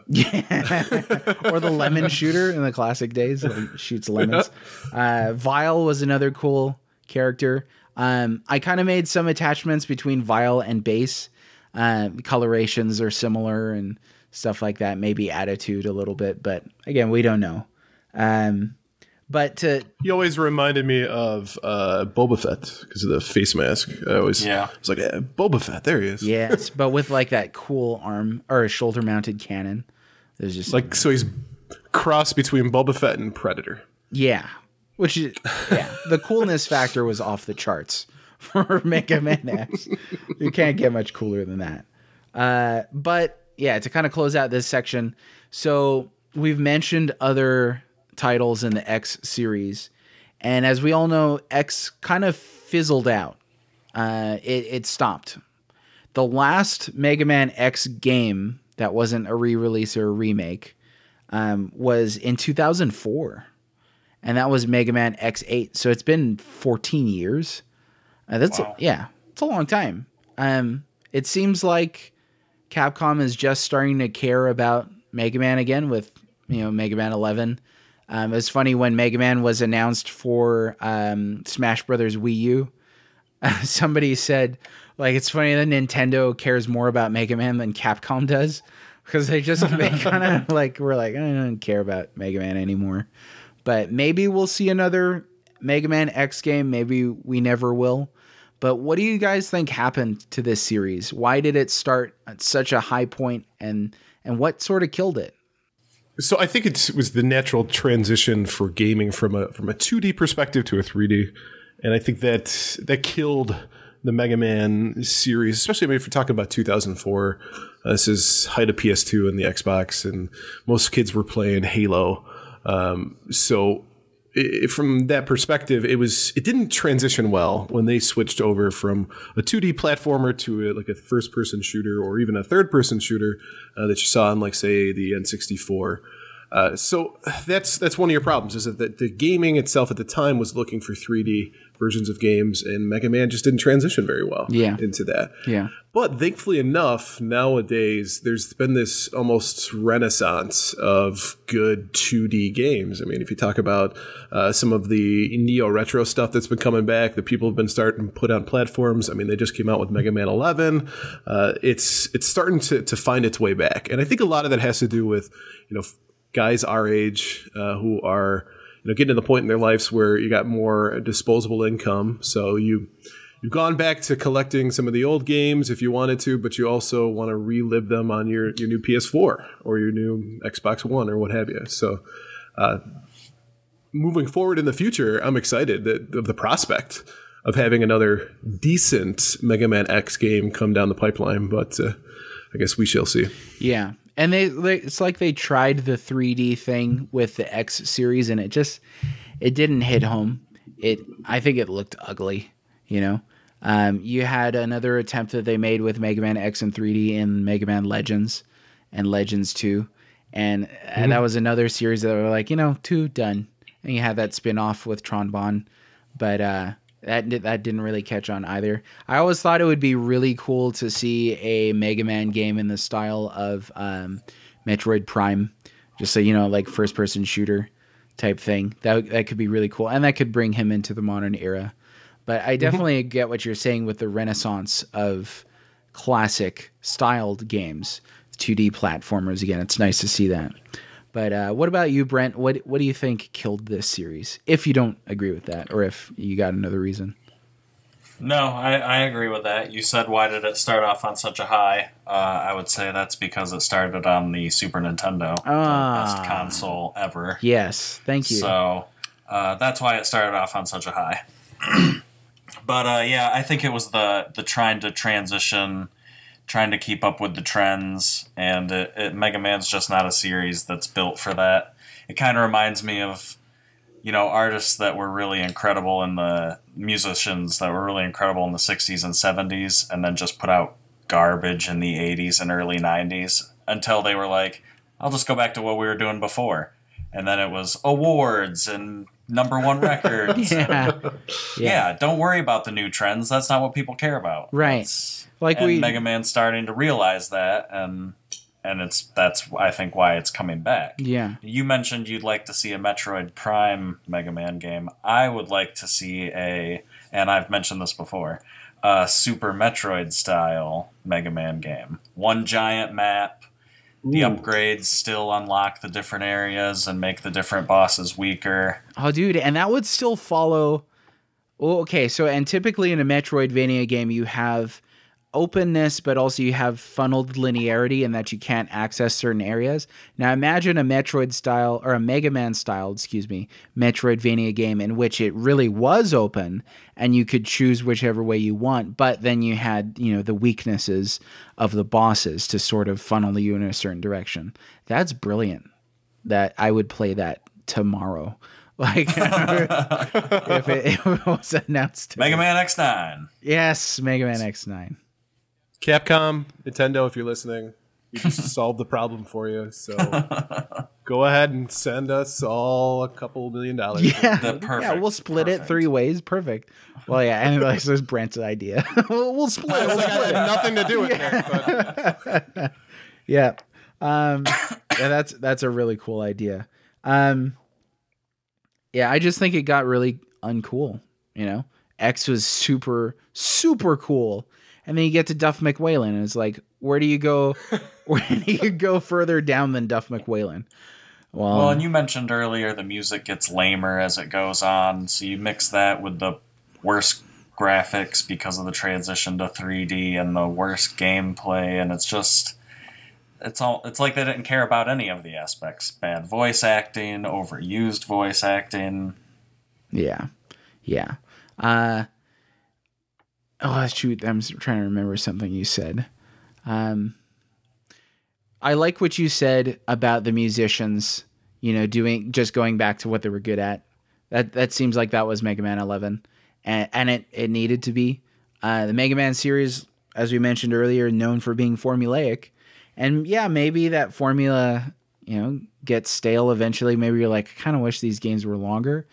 Or the lemon shooter in the classic days, like shoots lemons. Vile was another cool character. I kind of made some attachments between Vile and Base. Colorations are similar and stuff like that. Maybe attitude a little bit, but again, we don't know.
he always reminded me of Boba Fett because of the face mask. I was like, Boba Fett, there he is.
Yes, but with like that cool arm or shoulder mounted cannon. There's just
Like, so he's cross between Boba Fett and Predator.
yeah, which is the coolness factor was off the charts for Mega Man X. You can't get much cooler than that. But yeah, to kind of close out this section, so we've mentioned other titles in the X series, and as we all know, X kind of fizzled out. It stopped. The last Mega Man X game that wasn't a re-release or a remake was in 2004, and that was Mega Man X8. So it's been 14 years. It's a long time. It seems like Capcom is just starting to care about Mega Man again with Mega Man 11. It was funny when Mega Man was announced for Smash Brothers Wii U. Somebody said, like, it's funny that Nintendo cares more about Mega Man than Capcom does, because they kind of like were like, I don't care about Mega Man anymore. But maybe we'll see another Mega Man X game. Maybe we never will. But what do you guys think happened to this series? Why did it start at such a high point, and what sort of killed it?
So I think it was the natural transition for gaming from a 2D perspective to a 3D, and I think that killed the Mega Man series, especially if you're talking about 2004. This is height of PS2 and the Xbox, and most kids were playing Halo. From that perspective, it didn't transition well when they switched over from a 2D platformer to a first-person shooter or even a third-person shooter that you saw in, like, say, the N64. So that's one of your problems, is that the gaming itself at the time was looking for 3D versions of games, and Mega Man just didn't transition very well into that.
Yeah.
But thankfully enough, nowadays, there's been this almost renaissance of good 2D games. I mean, if you talk about some of the neo-retro stuff that's been coming back, that people have been starting to put on platforms. I mean, they just came out with Mega Man 11. It's starting to find its way back. And I think a lot of that has to do with, guys our age who are getting to the point in their lives where you got more disposable income. So you've gone back to collecting some of the old games if you wanted to, but you also want to relive them on your new PS4 or your new Xbox One or what have you. So moving forward in the future, I'm excited of the prospect of having another decent Mega Man X game come down the pipeline, but I guess we shall see.
Yeah. And it's like they tried the 3D thing with the X series, and it didn't hit home. I think it looked ugly, You had another attempt that they made with Mega Man X in 3D in Mega Man Legends and Legends 2. And that was another series that were like, 2 done. And you had that spin-off with Tron Bonne. But that didn't really catch on either. I always thought it would be really cool to see a Mega Man game in the style of Metroid Prime, just so like first-person shooter type thing. That could be really cool, and that could bring him into the modern era. But I definitely get what you're saying with the renaissance of classic styled games, 2D platformers. Again, it's nice to see that. But what about you, Brent? What do you think killed this series? If you don't agree with that, or if you got another reason.
No, I agree with that. You said, why did it start off on such a high? I would say that's because it started on the Super Nintendo, the best console ever.
Yes, thank you.
So that's why it started off on such a high. But yeah, I think it was the trying to transition, trying to keep up with the trends, and Mega Man's just not a series that's built for that. It kind of reminds me of, you know, artists that were really incredible in the musicians that were really incredible in the 60s and 70s, and then just put out garbage in the 80s and early 90s until they were like, I'll just go back to what we were doing before. And then it was awards and #1 records. Yeah, don't worry about the new trends. That's not what people care about.
Right.
Mega Man's starting to realize that, and that's I think why it's coming back.
Yeah.
You mentioned you'd like to see a Metroid Prime Mega Man game. I would like to see and I've mentioned this before, a Super Metroid style Mega Man game. One giant map. The upgrades still unlock the different areas and make the different bosses weaker.
Oh, dude, and that would still follow. Oh, okay, so and typically in a Metroidvania game, you have openness, but also you have funneled linearity in that you can't access certain areas. Now imagine a Metroid style, or a Mega Man style, Metroidvania game in which it really was open and you could choose whichever way you want, but then you had, you know, the weaknesses of the bosses to sort of funnel you in a certain direction. That's brilliant. That I would play that tomorrow. Like if it was announced.
Mega Man X9.
Yes, Mega Man X9.
Capcom, Nintendo, if you're listening, we just solved the problem for you. So go ahead and send us all a couple $1 million.
Yeah, we'll split it 3 ways. Perfect. Well, yeah, and this is Brent's idea. we'll split it.
We'll split it. Nothing to do with it. But.
Yeah. Yeah, that's a really cool idea. Yeah, I just think it got really uncool. You know, X was super, super cool. And then you get to Duff McWhalen, and it's like, where do you go? Where do you go further down than Duff McWhalen?
Well, and you mentioned earlier the music gets lamer as it goes on, so you mix that with the worse graphics because of the transition to 3D and the worst gameplay, and it's just it's like they didn't care about any of the aspects. Bad voice acting, overused voice acting.
Yeah. Oh, shoot. I'm trying to remember something you said. I like what you said about the musicians, you know, just going back to what they were good at. That seems like that was Mega Man 11. And it needed to be. The Mega Man series, as we mentioned earlier, known for being formulaic. And yeah, maybe that formula, you know, gets stale eventually. Maybe you're like, I kind of wish these games were longer.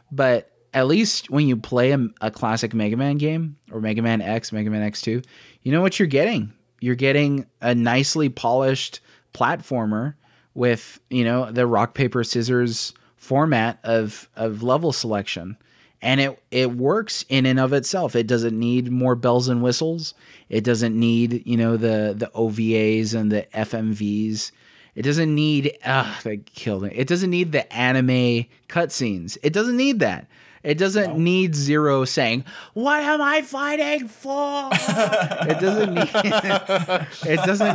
But at least when you play a classic Mega Man game, or Mega Man X, Mega Man X2, you know what you're getting. You're getting a nicely polished platformer with, you know, the rock, paper, scissors format of level selection. And it works in and of itself. It doesn't need more bells and whistles. It doesn't need, you know, the OVAs and the FMVs. It doesn't need, they killed it. It doesn't need the anime cutscenes. It doesn't need that. It doesn't need Zero saying, "What am I fighting for?" It doesn't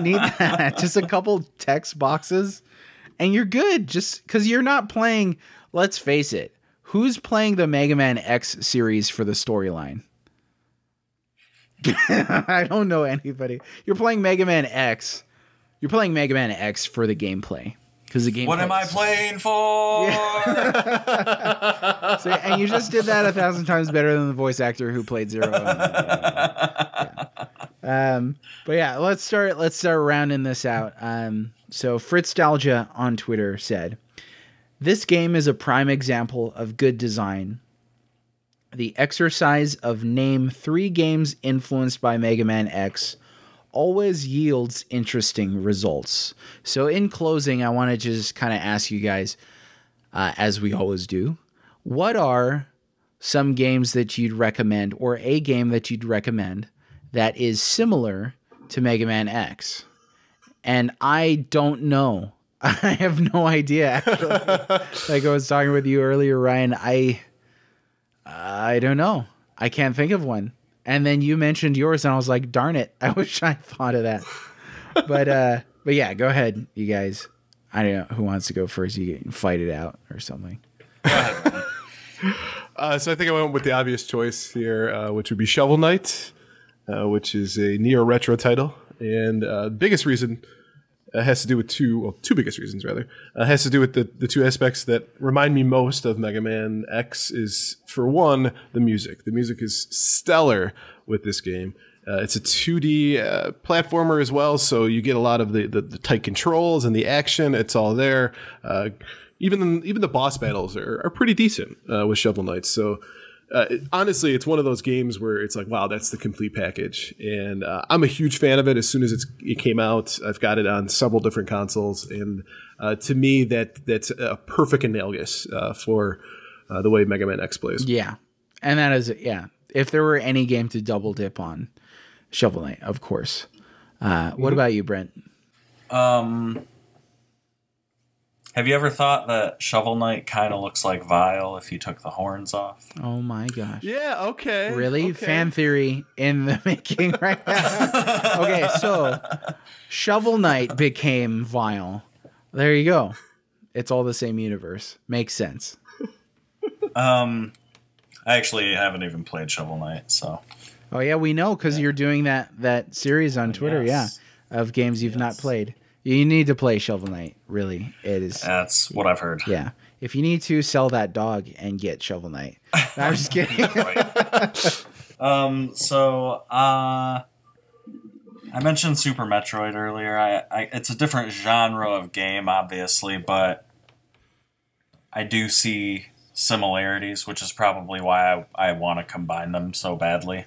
need that. Just a couple text boxes and you're good. Just because you're not playing, let's face it, who's playing the Mega Man X series for the storyline? I don't know anybody. You're playing Mega Man X. You're playing Mega Man X for the gameplay. Because the game.
What am I playing for?
Yeah. So, and you just did that 1,000 times better than the voice actor who played Zero. But yeah, let's start rounding this out. So Fritzstalgia on Twitter said, "This game is a prime example of good design. The exercise of name 3 games influenced by Mega Man X always yields interesting results." So in closing, I want to just kind of ask you guys, as we always do, what are some games that you'd recommend, or a game that you'd recommend that is similar to Mega Man X? And I don't know. I have no idea, actually. Like I was talking with you earlier, Ryan, I don't know. I can't think of one. And then you mentioned yours, and I was like, darn it, I wish I thought of that. But yeah, go ahead, you guys. I don't know who wants to go first. You can fight it out or something.
So I think I went with the obvious choice here, which would be Shovel Knight, which is a neo retro title, and the biggest reason has to do with two biggest reasons rather. Has to do with the two aspects that remind me most of Mega Man X. Is for one, the music. The music is stellar with this game. It's a 2D platformer as well, so you get a lot of the tight controls and the action. It's all there. Even the boss battles are pretty decent with Shovel Knight. So honestly, it's one of those games where it's like, wow, that's the complete package. And I'm a huge fan of it. As soon as it came out, I've got it on several different consoles. And to me, that's a perfect analogous for the way Mega Man X plays.
Yeah. And that is, yeah. If there were any game to double dip on, Shovel Knight, of course. What about you, Brent?
Have you ever thought that Shovel Knight kind of looks like Vile if you took the horns off?
Oh my gosh.
Yeah, okay.
Really?
Okay.
Fan theory in the making right now. Okay, so Shovel Knight became Vile. There you go. It's all the same universe. Makes sense.
I actually haven't even played Shovel Knight, so.
Oh yeah, we know because you're doing that series on Twitter,
Yes.
yeah, of games you've not played. You need to play Shovel Knight. Really, it is.
That's what I've heard.
Yeah, if you need to sell that dog and get Shovel Knight. No, I'm just kidding.
I mentioned Super Metroid earlier. It's a different genre of game, obviously, but I do see similarities, which is probably why I want to combine them so badly.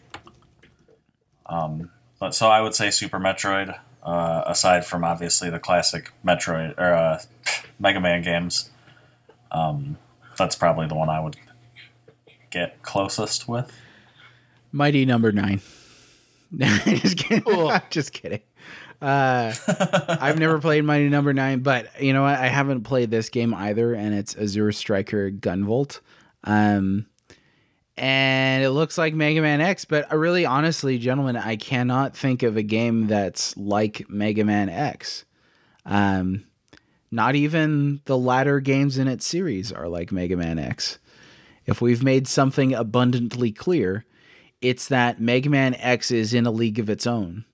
But so I would say Super Metroid, aside from obviously the classic Metroid or Mega Man games. That's probably the one I would get closest with.
Mighty Number 9. Just kidding. Just kidding. I've never played Mighty Number 9, but you know what? I haven't played this game either, and it's Azure Striker Gunvolt. And it looks like Mega Man X, but really, honestly, gentlemen, I cannot think of a game that's like Mega Man X. Not even the latter games in its series are like Mega Man X. If we've made something abundantly clear, it's that Mega Man X is in a league of its own.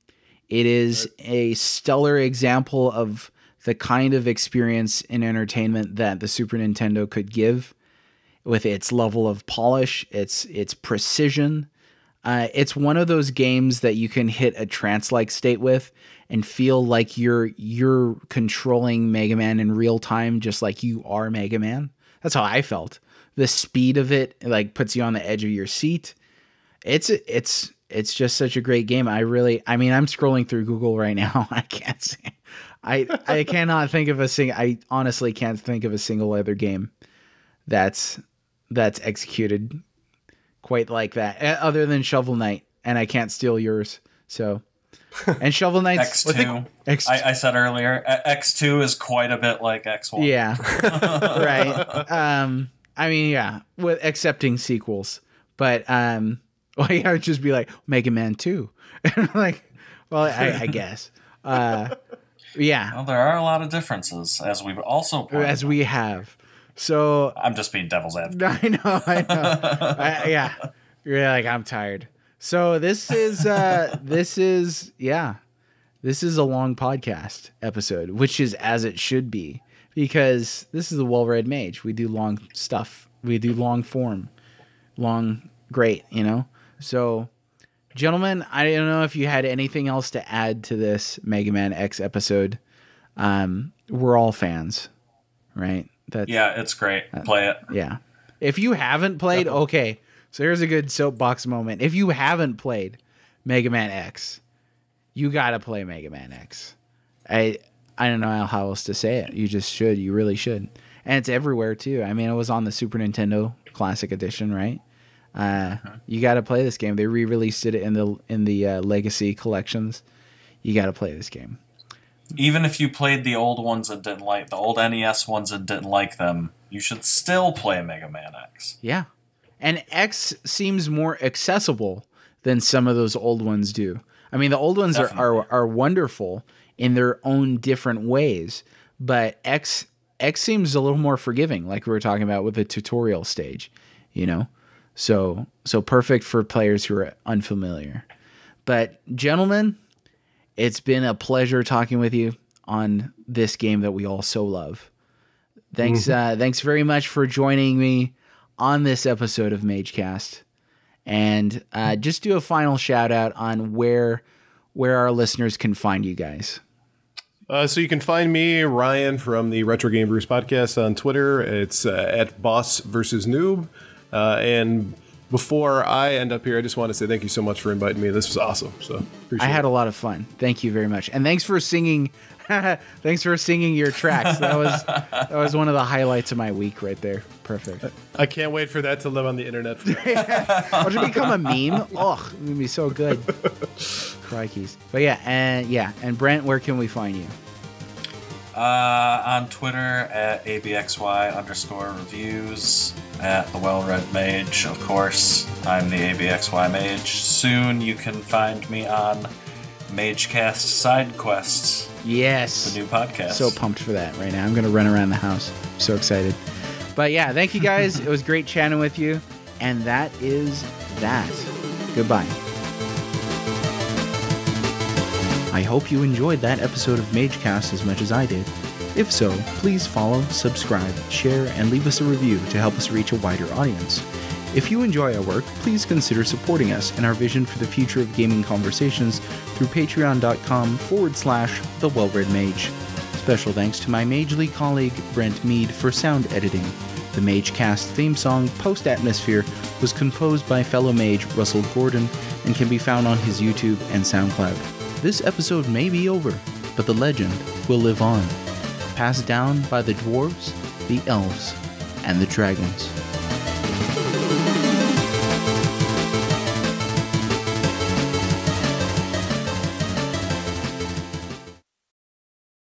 It is a stellar example of the kind of experience in entertainment that the Super Nintendo could give, with its level of polish, its precision. It's one of those games that you can hit a trance-like state with and feel like you're controlling Mega Man in real time, just like you are Mega Man. That's how I felt. The speed of it like puts you on the edge of your seat. It's just such a great game. I'm scrolling through Google right now. I can't say. I cannot think of I honestly can't think of a single other game that's executed quite like that, other than Shovel Knight, and I can't steal yours. So, and Shovel Knight's
X2. I said earlier, X2 is quite a bit like X1.
Yeah, right. Yeah, with accepting sequels, but well, yeah, I would just be like Mega Man 2, and like, well, I guess, yeah.
Well, there are a lot of differences, as we've also pointed out.
We have. So
I'm just being devil's advocate.
I know. Yeah, you're like, I'm tired. So this is a long podcast episode, which is as it should be, because this is a well-read mage. We do long stuff. We do long form, great, you know. So, gentlemen, I don't know if you had anything else to add to this Mega Man X episode. We're all fans, right?
Yeah, it's great. Play it.
Yeah. If you haven't played, okay. So here's a good soapbox moment. If you haven't played Mega Man X, you gotta play Mega Man X. I don't know how else to say it. You just should. You really should. And it's everywhere too. I mean, it was on the Super Nintendo Classic Edition, right? You gotta play this game. They re-released it in the Legacy collections. You gotta play this game.
Even if you played the old ones and didn't like the old NES ones and didn't like them, you should still play Mega Man X.
Yeah. And X seems more accessible than some of those old ones do. I mean, the old ones are wonderful in their own different ways, but X seems a little more forgiving, like we were talking about with the tutorial stage, you know? So perfect for players who are unfamiliar. But gentlemen, it's been a pleasure talking with you on this game that we all so love. Thanks, thanks very much for joining me on this episode of MageCast. And just do a final shout out on where our listeners can find you guys.
So you can find me, Ryan, from the Retro Game Brews podcast on Twitter. It's at Boss versus Noob. And before I end up here, I just want to say thank you so much for inviting me. This was awesome. So appreciate
I had a lot of fun. Thank you very much. And thanks for singing. Thanks for singing your tracks. That was one of the highlights of my week right there. Perfect.
I can't wait for that to live on the internet.
Would it become a meme? Oh, it would be so good. Crikeys. But and Brent, where can we find you?
On Twitter at ABXY_reviews, at the Well-Read Mage, of course. I'm the ABXY Mage. Soon you can find me on MageCast Side Quests.
Yes.
The new podcast.
So pumped for that right now. I'm going to run around the house. So excited. But yeah, thank you guys. It was great chatting with you. And that is that. Goodbye. I hope you enjoyed that episode of MageCast as much as I did. If so, please follow, subscribe, share, and leave us a review to help us reach a wider audience. If you enjoy our work, please consider supporting us and our vision for the future of gaming conversations through patreon.com/The Well-Read Mage. Special thanks to my Mage League colleague, Brent Mead, for sound editing. The MageCast theme song, Post Atmosphere, was composed by fellow mage Russell Gordon and can be found on his YouTube and SoundCloud. This episode may be over, but the legend will live on, passed down by the dwarves, the elves, and the dragons.